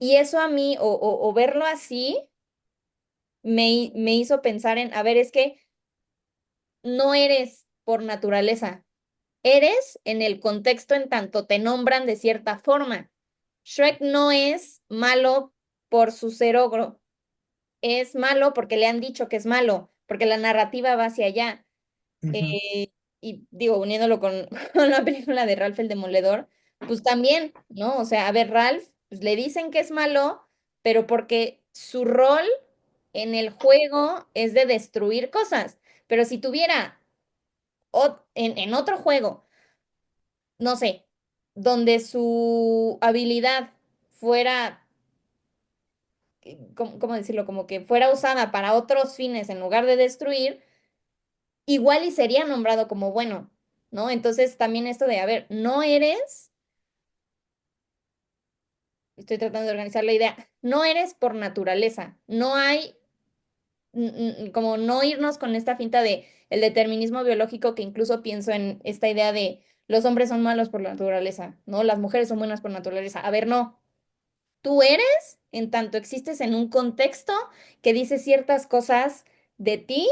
Y eso a mí, o verlo así, me hizo pensar en, a ver, es que no eres por naturaleza, eres en el contexto en tanto te nombran de cierta forma. Shrek no es malo por su ser ogro, es malo porque le han dicho que es malo, porque la narrativa va hacia allá. ujú, Y digo, uniéndolo con, con la película de Ralph el Demoledor, pues también, ¿no? O sea, a ver, Ralph, pues le dicen que es malo, pero porque su rol en el juego es de destruir cosas. Pero si tuviera en otro juego, no sé, donde su habilidad fuera, ¿cómo decirlo? Como que fuera usada para otros fines en lugar de destruir, igual y sería nombrado como bueno, ¿no? Entonces también esto de, a ver, no eres, estoy tratando de organizar la idea, no eres por naturaleza, no hay, como no irnos con esta finta de el determinismo biológico que incluso pienso en esta idea de los hombres son malos por naturaleza, ¿no? Las mujeres son buenas por naturaleza. A ver, no. Tú eres en tanto existes en un contexto que dice ciertas cosas de ti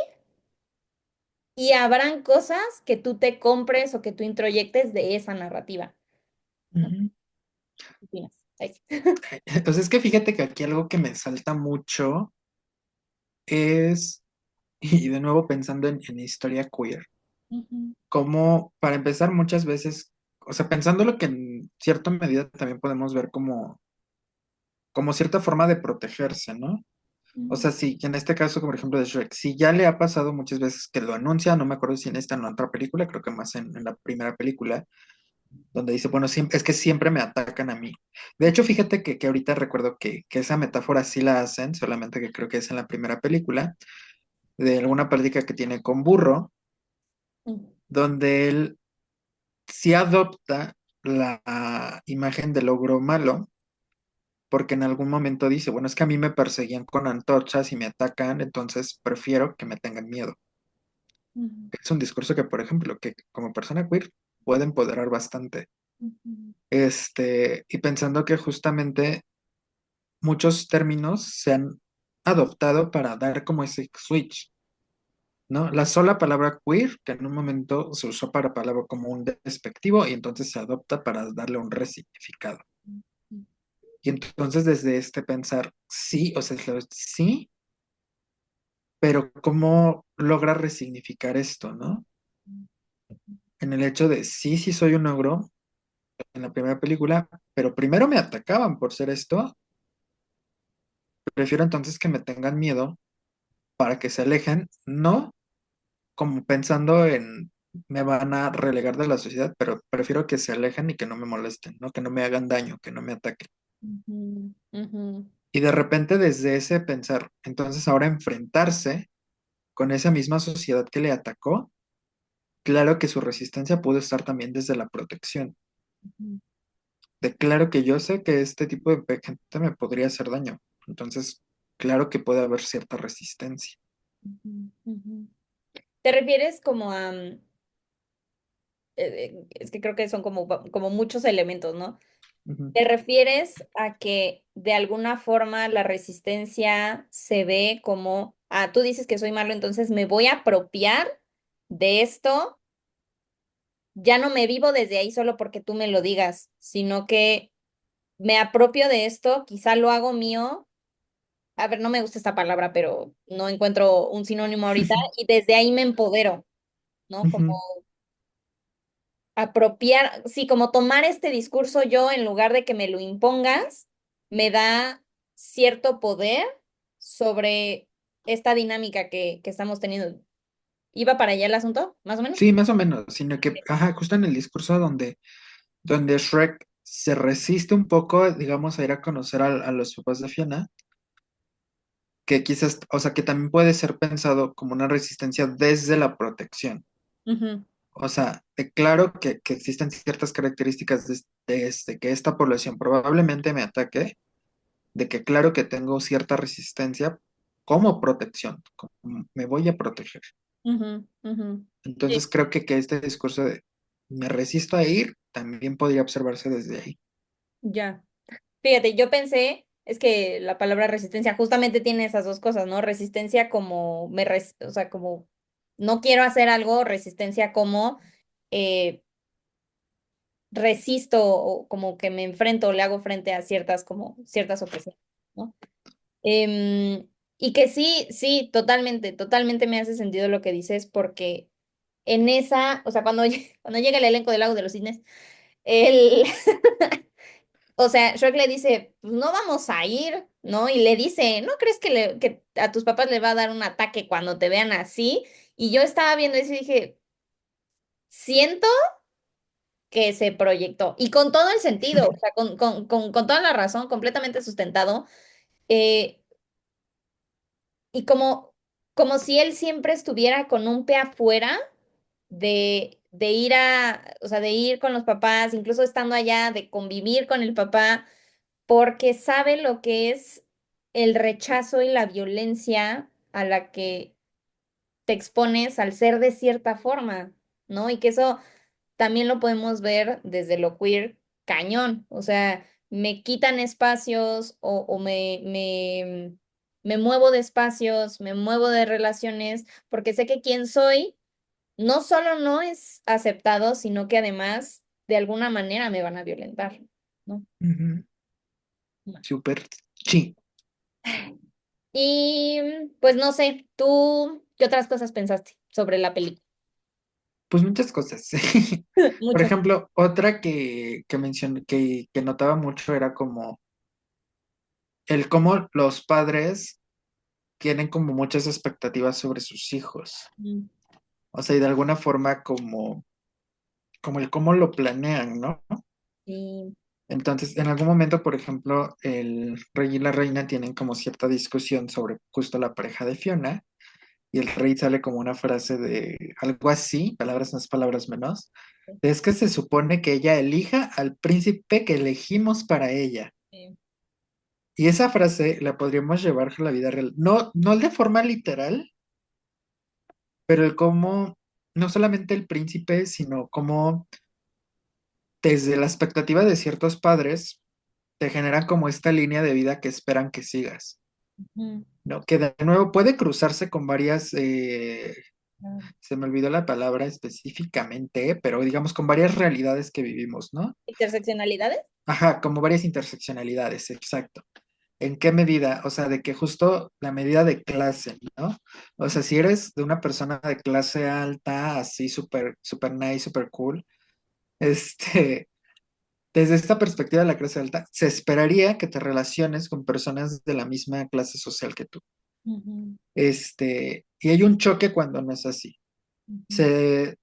y habrán cosas que tú te compres o que tú introyectes de esa narrativa, ¿no? ujú. ¿Qué opinas? Ahí sí. Entonces es que fíjate que aquí algo que me salta mucho es, y de nuevo pensando en historia queer, Ujú, como para empezar muchas veces, o sea, pensando lo que en cierta medida también podemos ver como cierta forma de protegerse, ¿no? O ujú, sea, sí, que en este caso, como por ejemplo de Shrek, si ya le ha pasado muchas veces que lo anuncia, no me acuerdo si en esta o en otra película, creo que más en la primera película, donde dice, bueno, es que siempre me atacan a mí. De hecho, fíjate que ahorita recuerdo que esa metáfora sí la hacen, solamente que creo que es en la primera película, de alguna práctica que tiene con Burro, ujú, donde él sí adopta la imagen del ogro malo, porque en algún momento dice, bueno, es que a mí me perseguían con antorchas y me atacan, entonces prefiero que me tengan miedo. ujú, Es un discurso que, por ejemplo, que como persona queer puede empoderar bastante. ujú, Y pensando que justamente muchos términos se han adoptado para dar como ese switch, ¿no? La sola palabra queer, que en un momento se usó para palabra como un despectivo y entonces se adopta para darle un resignificado. Y entonces desde este pensar, sí, o sea, sí, pero ¿cómo logra resignificar esto, no? En el hecho de, sí, sí soy un ogro en la primera película, pero primero me atacaban por ser esto, prefiero entonces que me tengan miedo para que se alejen, no como pensando en me van a relegar de la sociedad, pero prefiero que se alejen y que no me molesten, ¿no? Que no me hagan daño, que no me ataquen. ujú, ujú, Y de repente desde ese pensar, entonces ahora enfrentarse con esa misma sociedad que le atacó, claro que su resistencia pudo estar también desde la protección. ujú, De claro que yo sé que este tipo de gente me podría hacer daño. Entonces, claro que puede haber cierta resistencia. ujú, ujú. ¿Te refieres como a, es que creo que son como muchos elementos, ¿no? Ujú, ¿Te refieres a que de alguna forma la resistencia se ve como, ah, tú dices que soy malo, entonces me voy a apropiar de esto, ya no me vivo desde ahí solo porque tú me lo digas, sino que me apropio de esto, quizá lo hago mío. A ver, no me gusta esta palabra, pero no encuentro un sinónimo ahorita y desde ahí me empodero, ¿no? Como ujú. apropiar, sí, como tomar este discurso yo en lugar de que me lo impongas, me da cierto poder sobre esta dinámica que estamos teniendo. ¿Iba para allá el asunto, más o menos? Sí, más o menos, sino que, ajá, justo en el discurso donde Shrek se resiste un poco, digamos, a ir a conocer a los papás de Fiona, que quizás, o sea, que también puede ser pensado como una resistencia desde la protección. Ujú, O sea, de claro que existen ciertas características de que esta población probablemente me ataque, de que claro que tengo cierta resistencia como protección, como me voy a proteger. ujú, ujú. Sí, Entonces creo que este discurso de me resisto a ir también podría observarse desde ahí. ya. Fíjate, yo pensé, es que la palabra resistencia justamente tiene esas dos cosas, ¿no? Resistencia como o sea, como no quiero hacer algo, resistencia como eh, resisto o como que me enfrento o le hago frente a ciertas opresiones, ¿no? Em, y que sí, sí, totalmente, totalmente me hace sentido lo que dices porque en esa, o sea, cuando llega el elenco del Lago de los Cisnes, el, o sea, Shrek le dice, pues no vamos a ir, ¿no? Y le dice, ¿no crees que a tus papás le va a dar un ataque cuando te vean así? Y yo estaba viendo eso y dije, siento que se proyectó. Y con todo el sentido, o sea, con toda la razón, completamente sustentado. eh, y como si él siempre estuviera con un pie afuera de ir o sea, de ir con los papás, incluso estando allá, de convivir con el papá, porque sabe lo que es el rechazo y la violencia a la que te expones al ser de cierta forma, ¿no? Y que eso también lo podemos ver desde lo queer cañón, o sea, me quitan espacios o me muevo de espacios, me muevo de relaciones, porque sé que quien soy no solo no es aceptado, sino que además de alguna manera me van a violentar, ¿no? Ujú. Súper, sí. Y pues no sé, ¿tú qué otras cosas pensaste sobre la película? Pues muchas cosas. Por Muchas. ejemplo, otra que mencioné, que notaba mucho era como el cómo los padres tienen como muchas expectativas sobre sus hijos. Mm, O sea, y de alguna forma como el cómo lo planean, ¿no? sí. Entonces, en algún momento, por ejemplo, el rey y la reina tienen como cierta discusión sobre justo la pareja de Fiona, y el rey sale como una frase de algo así, palabras más, palabras menos, es que se supone que ella elija al príncipe que elegimos para ella. Sí. Y esa frase la podríamos llevar a la vida real. No, no de forma literal, pero el cómo, no solamente el príncipe, sino cómo desde la expectativa de ciertos padres, te generan como esta línea de vida que esperan que sigas, Mm, ¿no? Que de nuevo puede cruzarse con varias, ah, se me olvidó la palabra específicamente, pero digamos con varias realidades que vivimos, ¿no? ¿interseccionalidades? Ajá, como varias interseccionalidades, exacto. ¿En qué medida? O sea, de que justo la medida de clase, ¿no? O sea, si eres de una persona de clase alta, así súper, súper nice, súper cool, este, desde esta perspectiva de la clase alta, se esperaría que te relaciones con personas de la misma clase social que tú. Ujú, Y hay un choque cuando no es así. ujú, Se,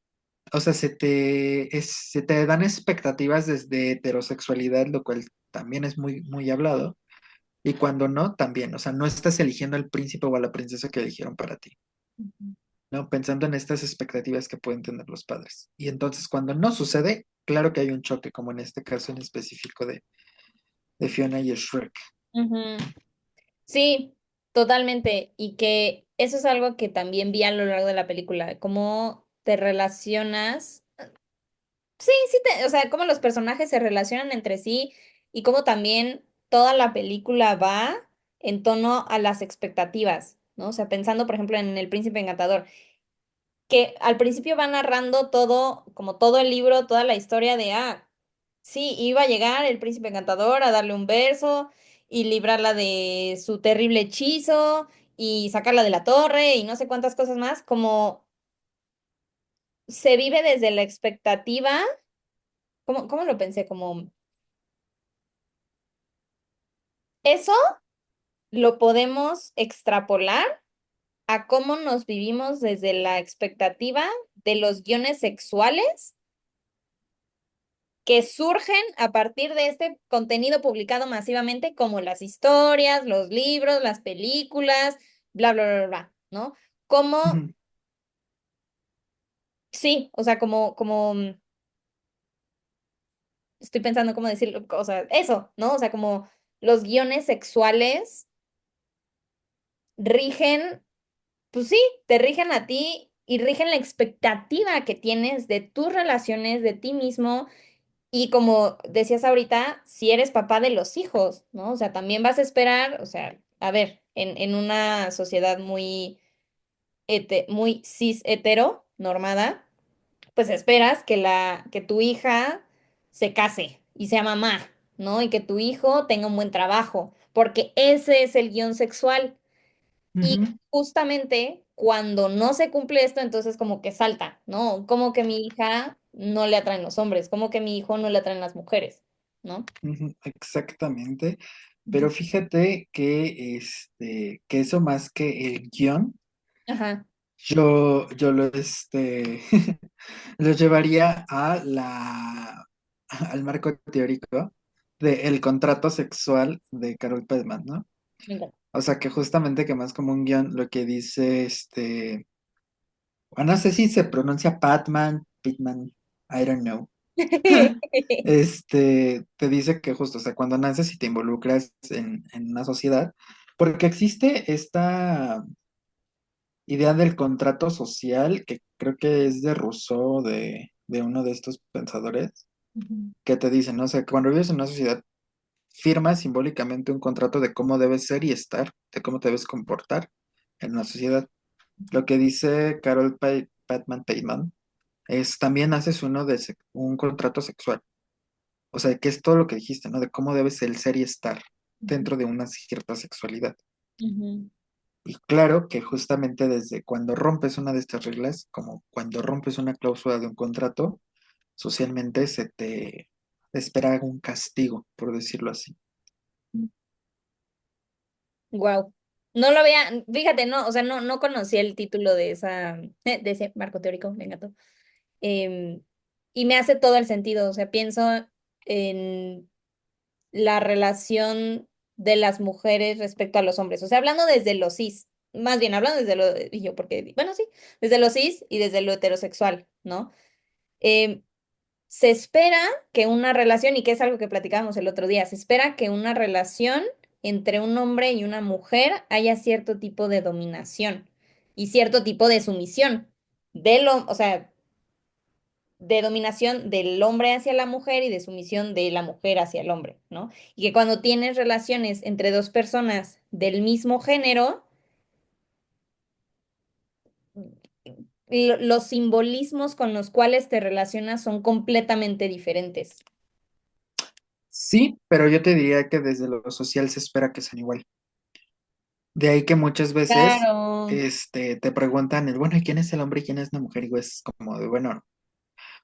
o sea, se te dan expectativas desde heterosexualidad, lo cual también es muy, muy hablado. Y cuando no, también. O sea, no estás eligiendo al príncipe o a la princesa que eligieron para ti, ujú. ¿no? Pensando en estas expectativas que pueden tener los padres. Y entonces, cuando no sucede, claro que hay un choque, como en este caso en específico de Fiona y Shrek. Ujú. Sí, totalmente. Y que eso es algo que también vi a lo largo de la película, cómo te relacionas. Sí, sí, o sea, cómo los personajes se relacionan entre sí y cómo también toda la película va en tono a las expectativas, ¿no? O sea, pensando, por ejemplo, en El Príncipe Encantador, que al principio va narrando todo, como todo el libro, toda la historia de, sí, iba a llegar el Príncipe Encantador a darle un verso y librarla de su terrible hechizo y sacarla de la torre y no sé cuántas cosas más, como se vive desde la expectativa. ¿Cómo lo pensé? Como eso lo podemos extrapolar a cómo nos vivimos desde la expectativa de los guiones sexuales que surgen a partir de este contenido publicado masivamente, como las historias, los libros, las películas, bla, bla, bla, bla, ¿no? Como, Ujú, sí, o sea, estoy pensando cómo decirlo, o sea, eso, ¿no? O sea, como los guiones sexuales rigen. Pues sí, te rigen a ti y rigen la expectativa que tienes de tus relaciones, de ti mismo. Y como decías ahorita, si eres papá de los hijos, ¿no? O sea, también vas a esperar, o sea, a ver, en una sociedad muy cis hetero, normada, pues esperas que tu hija se case y sea mamá, ¿no? Y que tu hijo tenga un buen trabajo, porque ese es el guión sexual. Y ujú, justamente cuando no se cumple esto, entonces como que salta, ¿no? Como que mi hija no le atraen los hombres, como que mi hijo no le atraen las mujeres, ¿no? ujú, exactamente. Pero Ujú. fíjate que eso más que el guión, Ajá, yo lo llevaría al marco teórico del contrato sexual de Carol Pedman, ¿no? me encanta. O sea, que justamente que más como un guión, lo que dice bueno, no sé si se pronuncia Pitman, I don't know. Te dice que justo, o sea, cuando naces y te involucras en una sociedad, porque existe esta idea del contrato social que creo que es de Rousseau, de uno de estos pensadores, Ujú, que te dicen, ¿no? O sea, que cuando vives en una sociedad, firmas simbólicamente un contrato de cómo debes ser y estar, de cómo te debes comportar en una sociedad. Lo que dice Patman Payman es también haces uno de un contrato sexual. O sea, que es todo lo que dijiste, ¿no? De cómo debes el ser y estar ujú, dentro de una cierta sexualidad. ujú, Y claro que justamente desde cuando rompes una de estas reglas, como cuando rompes una cláusula de un contrato, socialmente se te espera un castigo, por decirlo así. ujú. Wow. No lo había, fíjate, no, o sea, no conocía el título de ese marco teórico, me encantó. Em, y me hace todo el sentido, o sea, pienso en la relación de las mujeres respecto a los hombres. O sea, hablando desde lo cis, más bien hablando desde y yo, porque, bueno, sí, desde lo cis y desde lo heterosexual, ¿no? Eh, Se espera que una relación, y que es algo que platicábamos el otro día, se espera que una relación entre un hombre y una mujer haya cierto tipo de dominación y cierto tipo de sumisión o sea, de dominación del hombre hacia la mujer y de sumisión de la mujer hacia el hombre, ¿no? Y que cuando tienes relaciones entre dos personas del mismo género, los simbolismos con los cuales te relacionas son completamente diferentes. Sí, pero yo te diría que desde lo social se espera que sean igual. De ahí que muchas veces Claro. te preguntan bueno, ¿y quién es el hombre y quién es la mujer? Y güey, es como de, bueno,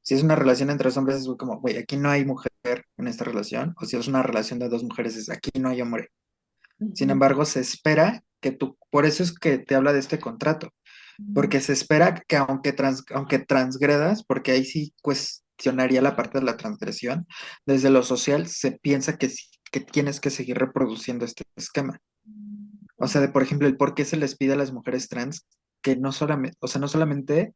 si es una relación entre dos hombres, es como, güey, aquí no hay mujer en esta relación. O si es una relación de dos mujeres, es aquí no hay hombre. Sin Ujú, embargo, se espera que tú, por eso es que te habla de este contrato, ujú, porque se espera que aunque transgredas, porque ahí sí cuestionaría la parte de la transgresión, desde lo social se piensa que tienes que seguir reproduciendo este esquema. O sea, de por ejemplo, el por qué se les pide a las mujeres trans que no solamente, o sea, no solamente,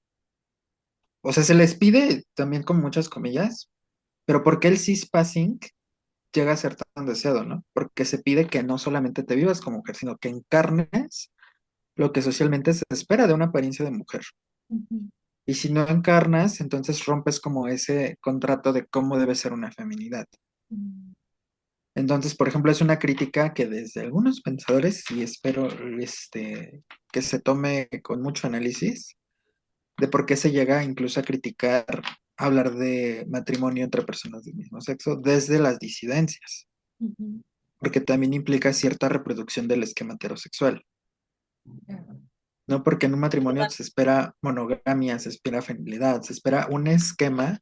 o sea, se les pide también con muchas comillas, pero ¿por qué el cispassing llega a ser tan deseado, ¿no? Porque se pide que no solamente te vivas como mujer, sino que encarnes lo que socialmente se espera de una apariencia de mujer. Ujú, Y si no encarnas, entonces rompes como ese contrato de cómo debe ser una feminidad. ujú, Entonces, por ejemplo, es una crítica que desde algunos pensadores, y espero que se tome con mucho análisis, de por qué se llega incluso a criticar hablar de matrimonio entre personas del mismo sexo desde las disidencias, ujú. porque también implica cierta reproducción del esquema heterosexual. Claro. No porque en un matrimonio se espera monogamia, se espera fidelidad, se espera un esquema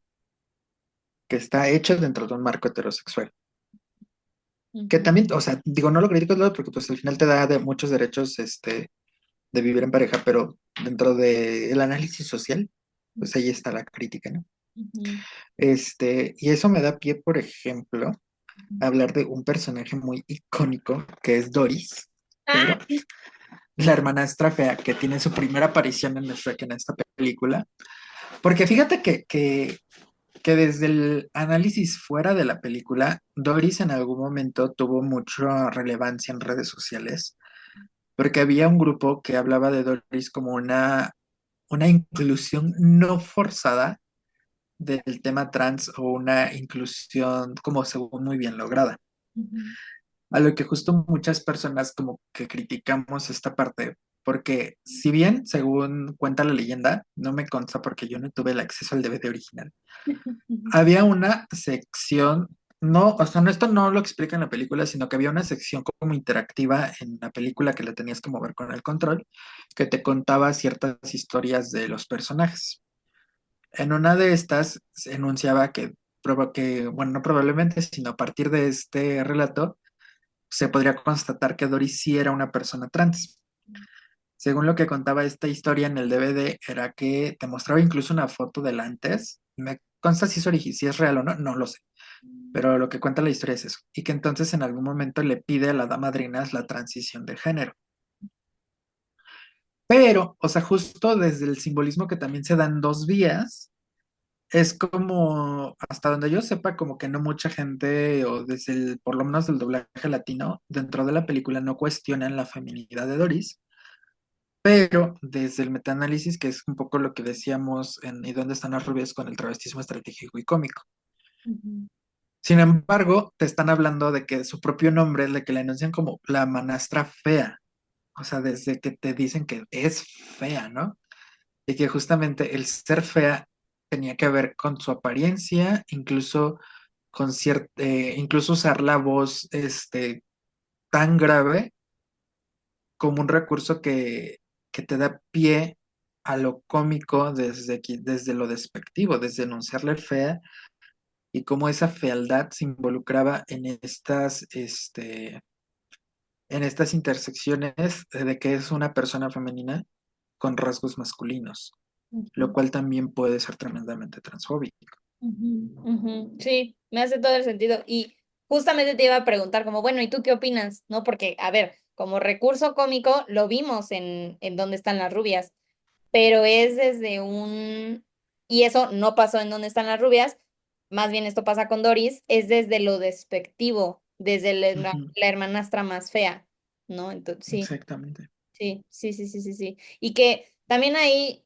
que está hecho dentro de un marco heterosexual. Que Ujú, también, o sea, digo, no lo critico todo porque pues al final te da de muchos derechos de vivir en pareja, pero dentro del análisis social, pues ahí está la crítica, ¿no? ujú, Y eso me da pie, por ejemplo, a hablar de un personaje muy icónico que es Doris, Ah, pero la hermanastra fea que tiene su primera aparición en Shrek en esta película. Porque fíjate que desde el análisis fuera de la película, Doris en algún momento tuvo mucha relevancia en redes sociales, porque había un grupo que hablaba de Doris como una inclusión no forzada del tema trans o una inclusión como según muy bien lograda. ujú, A lo que justo muchas personas como que criticamos esta parte, porque si bien, según cuenta la leyenda, no me consta porque yo no tuve el acceso al DVD original, ujú, había una sección, no, o sea, no, esto no lo explica en la película, sino que había una sección como interactiva en la película que la tenías que mover con el control, que te contaba ciertas historias de los personajes. En una de estas se enunciaba bueno, no probablemente, sino a partir de este relato, se podría constatar que Doris sí era una persona trans. Según lo que contaba esta historia en el DVD, era que te mostraba incluso una foto del antes. Me consta si es real o no, no lo sé. Pero lo que cuenta la historia es eso. Y que entonces en algún momento le pide a la dama madrinas la transición de género. Pero, o sea, justo desde el simbolismo que también se dan dos vías, es como, hasta donde yo sepa, como que no mucha gente, o desde por lo menos del doblaje latino, dentro de la película no cuestionan la feminidad de Doris, pero desde el metaanálisis, que es un poco lo que decíamos en ¿Y dónde están las rubias? Con el travestismo estratégico y cómico. ujú, Sin embargo, te están hablando de que su propio nombre, de que la enuncian como la manastra fea, o sea, desde que te dicen que es fea, ¿no? Y que justamente el ser fea tenía que ver con su apariencia, incluso con incluso usar la voz tan grave como un recurso que te da pie a lo cómico desde lo despectivo, desde enunciarle fea y cómo esa fealdad se involucraba en estas intersecciones de que es una persona femenina con rasgos masculinos, lo ujú, cual también puede ser tremendamente transfóbico. ujú, ujú. Sí, me hace todo el sentido. Y justamente te iba a preguntar como, bueno, ¿y tú qué opinas? ¿No? Porque, a ver, como recurso cómico lo vimos en Dónde están las rubias, pero es desde un... Y eso no pasó en Dónde están las rubias, más bien esto pasa con Doris, es desde lo despectivo, desde Ujú, la hermanastra más fea, ¿no? Entonces, sí, exactamente. sí, sí, sí, sí, sí, sí. Y que también ahí,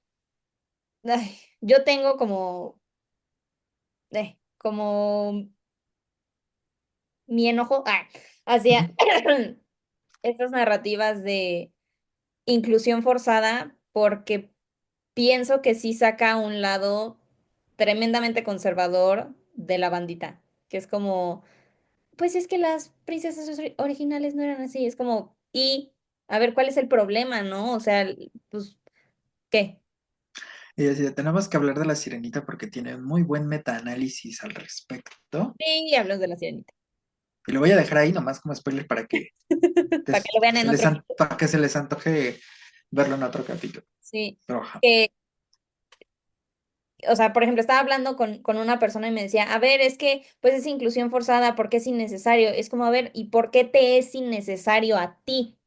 ay, yo tengo como mi enojo hacia estas narrativas de inclusión forzada, porque pienso que sí saca a un lado tremendamente conservador de la bandita, que es como, pues es que las princesas originales no eran así, es como, y a ver cuál es el problema, ¿no? O sea, pues, ¿qué? Y decía, tenemos que hablar de la sirenita porque tiene un muy buen metaanálisis al respecto. Sí, hablamos de la sirenita, Y lo voy a dejar ahí nomás como spoiler para que, para que lo vean en otro capítulo. para que se les antoje verlo en otro capítulo. Sí, Pero, ajá. que o sea, por ejemplo, estaba hablando con una persona y me decía, a ver, es que pues es inclusión forzada porque es innecesario. Es como, a ver, ¿y por qué te es innecesario a ti?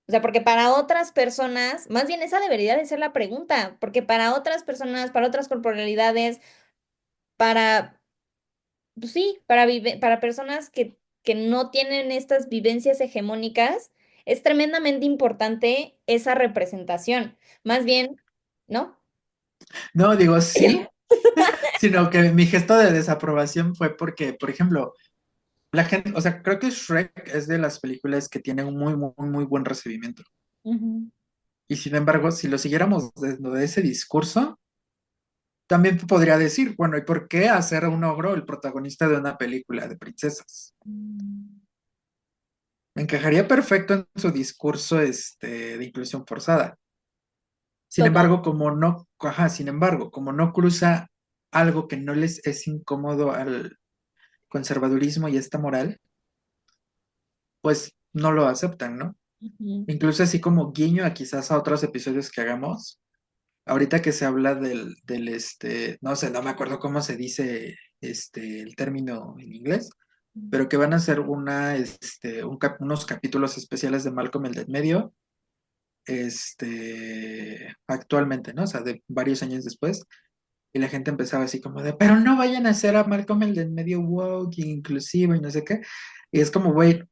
O sea, porque para otras personas, más bien esa debería de ser la pregunta, porque para otras personas, para otras corporalidades, para, pues sí, para personas que no tienen estas vivencias hegemónicas, es tremendamente importante esa representación. Más bien, ¿no? No, digo sí, sino que mi gesto de desaprobación fue porque, por ejemplo, la gente, o sea, creo que Shrek es de las películas que tienen un muy buen recibimiento. Ujú. Y sin embargo, si lo siguiéramos de ese discurso, también podría decir, bueno, ¿y por qué hacer a un ogro el protagonista de una película de princesas? Encajaría perfecto en su discurso de inclusión forzada. Sin Total. embargo, sin embargo, como no cruza algo que no les es incómodo al conservadurismo y esta moral, pues no lo aceptan, ¿no? Ujú, Incluso así como guiño a quizás a otros episodios que hagamos. Ahorita que se habla no sé, no me acuerdo cómo se dice el término en inglés, pero que van a hacer unos capítulos especiales de Malcolm el del medio, actualmente, ¿no? O sea, de varios años después, y la gente empezaba así como de, pero no vayan a hacer a Malcolm el del medio woke, inclusivo y no sé qué. Y es como, güey,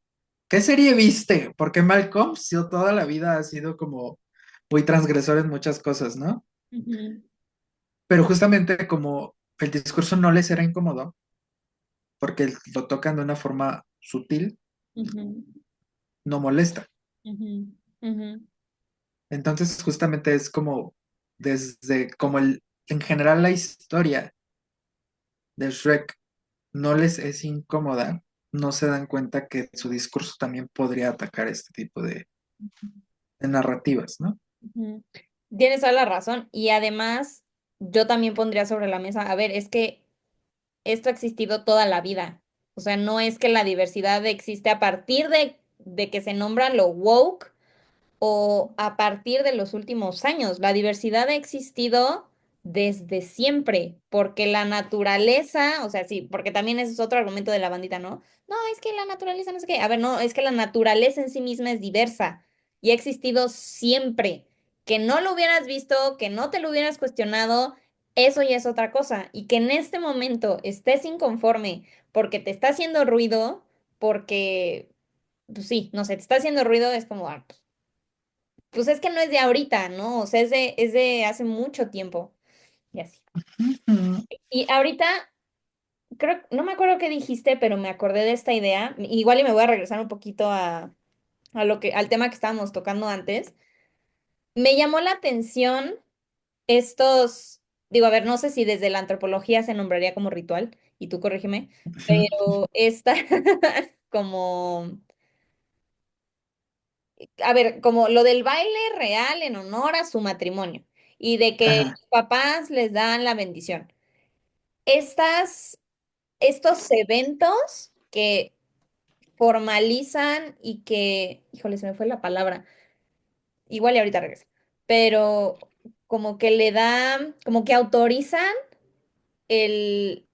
¿qué serie viste? Porque Malcolm sí, toda la vida ha sido como muy transgresor en muchas cosas, ¿no? ujú, Pero justamente como el discurso no les era incómodo, porque lo tocan de una forma sutil, ujú, no molesta. ujú, ujú, Entonces justamente es como desde como en general la historia de Shrek no les es incómoda, no se dan cuenta que su discurso también podría atacar este tipo de narrativas, ¿no? ujú. Tienes toda la razón. Y además, yo también pondría sobre la mesa, a ver, es que esto ha existido toda la vida. O sea, no es que la diversidad existe a partir de que se nombra lo woke o a partir de los últimos años. La diversidad ha existido desde siempre, porque la naturaleza, o sea, sí, porque también ese es otro argumento de la bandita, ¿no? No, es que la naturaleza no sé qué. A ver, no, es que la naturaleza en sí misma es diversa y ha existido siempre. Que no lo hubieras visto, que no te lo hubieras cuestionado, eso ya es otra cosa. Y que en este momento estés inconforme porque te está haciendo ruido, porque, pues sí, no sé, te está haciendo ruido, es como, pues es que no es de ahorita, ¿no? O sea, es de hace mucho tiempo y así. Ujú. Y ahorita, creo, no me acuerdo qué dijiste, pero me acordé de esta idea. Igual y me voy a regresar un poquito al tema que estábamos tocando antes. Me llamó la atención estos, digo, a ver, no sé si desde la antropología se nombraría como ritual, y tú corrígeme, Ujú. pero esta como, a ver, como lo del baile real en honor a su matrimonio y de que Ajá. los papás les dan la bendición. Estas, estos eventos que formalizan y que, híjole, se me fue la palabra, igual y ahorita regreso, pero como que le dan, como que autorizan el,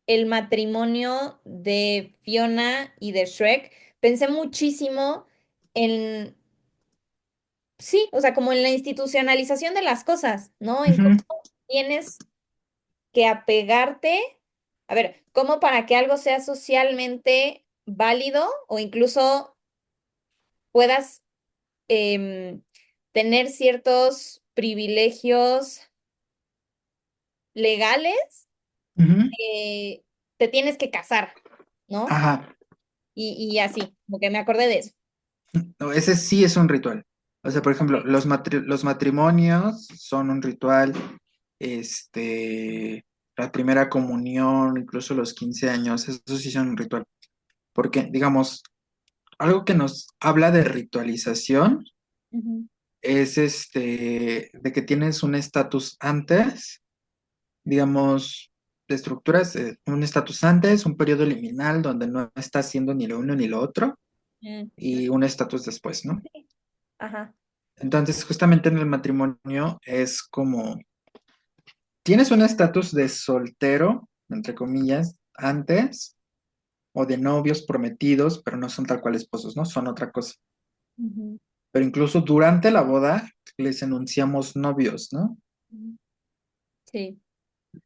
el matrimonio de Fiona y de Shrek. Pensé muchísimo en, sí, o sea, como en la institucionalización de las cosas, ¿no? En cómo Ujú. tienes que apegarte, a ver, cómo para que algo sea socialmente válido o incluso puedas tener ciertos privilegios legales, Ujú. eh, te tienes que casar, ¿no? Ajá. Y así, como que me acordé de eso. No, ese sí es un ritual. O sea, por ejemplo, Ok. los matrimonios son un ritual, la primera comunión, incluso los 15 años, eso sí son un ritual. Porque, digamos, algo que nos habla de ritualización Ujú, es de que tienes un estatus antes, digamos, de estructuras, un estatus antes, un periodo liminal donde no estás haciendo ni lo uno ni lo otro, mm, y un estatus después, ¿no? sí, ajá. Entonces, justamente en el matrimonio es como, tienes un estatus de soltero, entre comillas, antes, o de novios prometidos, pero no son tal cual esposos, ¿no? Son otra cosa. Ujú, Pero incluso durante la boda les enunciamos novios, ¿no? ujú. Sí.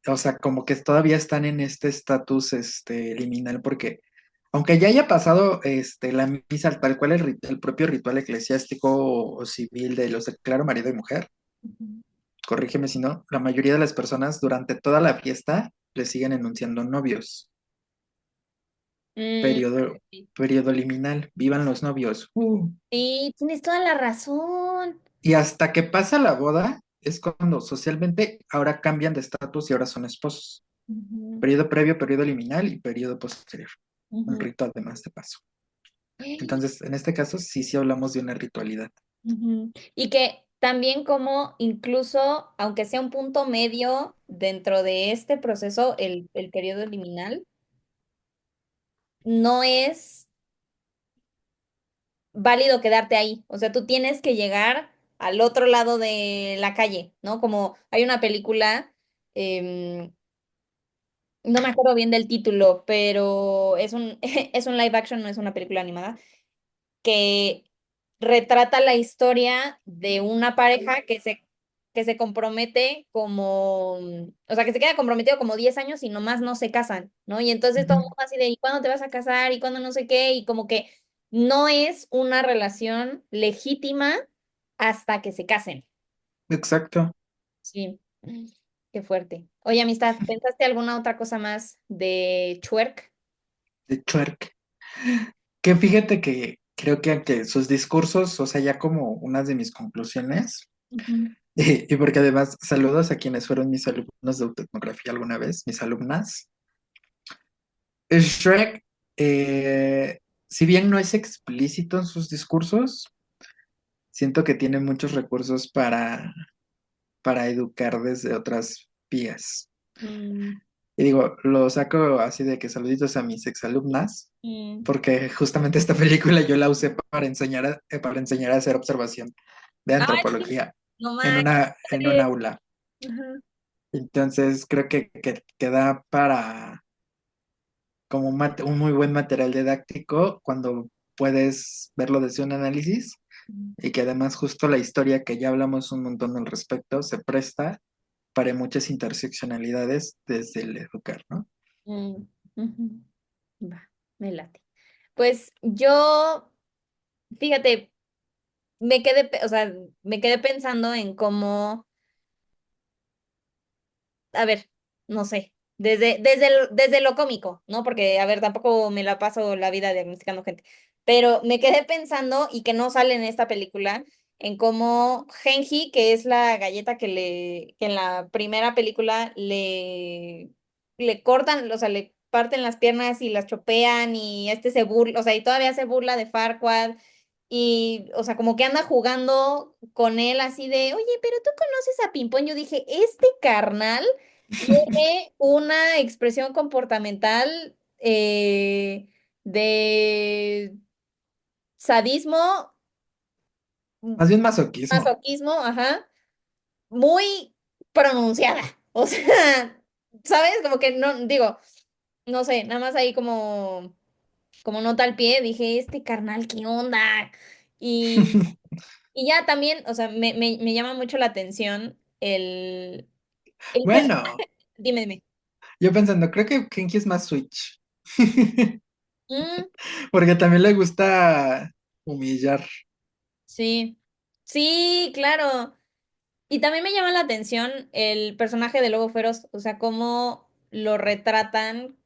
O sea, como que todavía están en este estatus liminal, porque Aunque ya haya pasado la misa tal cual el propio ritual eclesiástico o civil de los declaro marido y mujer, Ujú. corrígeme si no, la mayoría de las personas durante toda la fiesta le siguen enunciando novios. Mm, Periodo, sí, periodo liminal, vivan los novios. sí, tienes toda la razón. Y hasta que pasa la boda es cuando socialmente ahora cambian de estatus y ahora son esposos. Ujú, Periodo previo, periodo liminal y periodo posterior. Un ujú. rito además de paso. Entonces, en este caso, sí hablamos de una ritualidad. Ujú. Y que también como incluso, aunque sea un punto medio dentro de este proceso, el periodo liminal, no es válido quedarte ahí. O sea, tú tienes que llegar al otro lado de la calle, ¿no? Como hay una película, em, no me acuerdo bien del título, pero es un, es un live action, no es una película animada, que retrata la historia de una pareja que se compromete como, o sea, que se queda comprometido como 10 años y nomás no se casan, ¿no? Y entonces todo el Ujú. mundo así de, ¿y cuándo te vas a casar? ¿Y cuándo no sé qué? Y como que no es una relación legítima hasta que se casen. Exacto, Sí, qué fuerte. Oye, amistad, ¿pensaste alguna otra cosa más de Chuerk? de Chuerk. Que fíjate que creo que aunque sus discursos, o sea, ya como unas de mis conclusiones, Ujú. y porque además saludos a quienes fueron mis alumnos de autoetnografía alguna vez, mis alumnas. Shrek, si bien no es explícito en sus discursos, siento que tiene muchos recursos para educar desde otras vías. Mm, Y digo, lo saco así de que saluditos a mis exalumnas, mm. porque justamente esta película yo la usé para enseñar a hacer observación de Ay, antropología no en un manches. aula. Ajá. Entonces creo que da para como un muy buen material didáctico cuando puedes verlo desde un análisis y que además justo la historia que ya hablamos un montón al respecto se presta para muchas interseccionalidades desde el educar, ¿no? Mm, ujú. Va, me late. Pues yo, fíjate, o sea, me quedé pensando en cómo, a ver, no sé, desde lo cómico, ¿no? Porque, a ver, tampoco me la paso la vida diagnosticando gente, pero me quedé pensando, y que no sale en esta película, en cómo Genji, que es la galleta que en la primera película le cortan, o sea, le parten las piernas y las chopean, y este se burla, o sea, y todavía se burla de Farquaad. Y, o sea, como que anda jugando con él así de, oye, pero tú conoces a Pimpón. Yo dije, este carnal tiene una expresión comportamental de sadismo, Más bien masoquismo. masoquismo, ajá, muy pronunciada. O sea, ¿sabes? Como que no, digo, no sé, nada más ahí como nota al pie, dije, este carnal, ¿qué onda? Y, y ya también, o sea, me llama mucho la atención el Bueno, personaje. Dime, dime. yo pensando, creo que Kenki es más Switch, Mm, porque también le gusta humillar. sí, sí, claro. Y también me llama la atención el personaje de Lobo Feroz, o sea, cómo lo retratan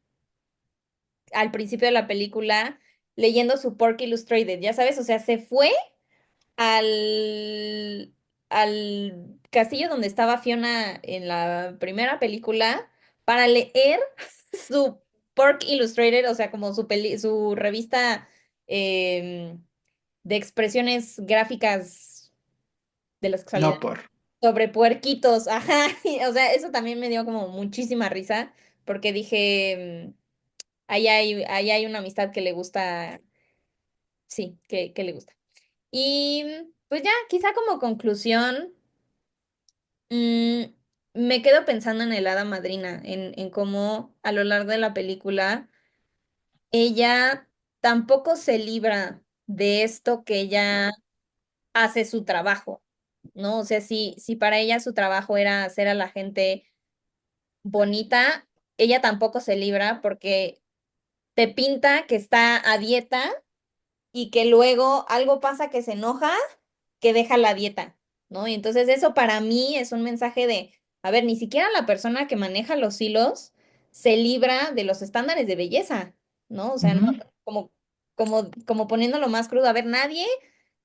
al principio de la película leyendo su Pork Illustrated, ya sabes, o sea, se fue al, al castillo donde estaba Fiona en la primera película para leer su Pork Illustrated, o sea, como su revista de expresiones gráficas de las que salían No por. sobre puerquitos, ajá, o sea, eso también me dio como muchísima risa, porque dije, ahí hay una amistad que le gusta, sí, que le gusta. Y pues ya, quizá como conclusión, mm, me quedo pensando en el hada madrina, en cómo a lo largo de la película ella tampoco se libra de esto que ella hace su trabajo, ¿no? O sea, si para ella su trabajo era hacer a la gente bonita, ella tampoco se libra porque te pinta que está a dieta y que luego algo pasa que se enoja, que deja la dieta, ¿no? Y entonces eso para mí es un mensaje de, a ver, ni siquiera la persona que maneja los hilos se libra de los estándares de belleza, ¿no? O sea, no, Ujú, como poniéndolo más crudo, a ver, nadie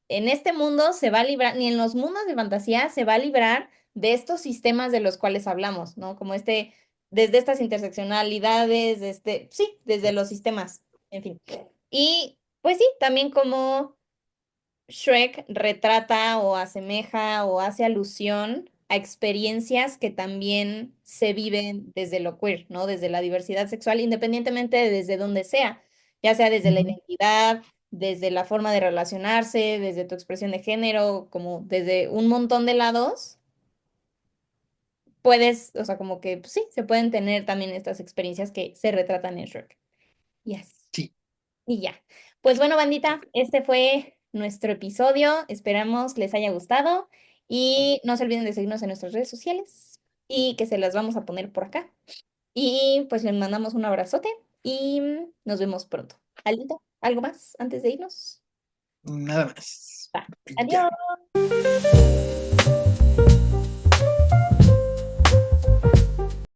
en este mundo se va a librar, ni en los mundos de fantasía se va a librar de estos sistemas de los cuales hablamos, ¿no? Como desde estas interseccionalidades, sí, desde los sistemas, en fin. Y pues sí, también como Shrek retrata o asemeja o hace alusión a experiencias que también se viven desde lo queer, ¿no? Desde la diversidad sexual, independientemente de desde donde sea, ya sea desde la ujú. identidad, desde la forma de relacionarse, desde tu expresión de género, como desde un montón de lados, puedes, o sea, como que pues sí, se pueden tener también estas experiencias que se retratan en Shrek. Yes. Sí, Y ya. Pues bueno, bandita, este fue nuestro episodio. Esperamos les haya gustado y no se olviden de seguirnos en nuestras redes sociales y que se las vamos a poner por acá. Y pues les mandamos un abrazote y nos vemos pronto. ¿Alito? ¿Algo más antes de irnos? nada más. Va. Ya. Adiós.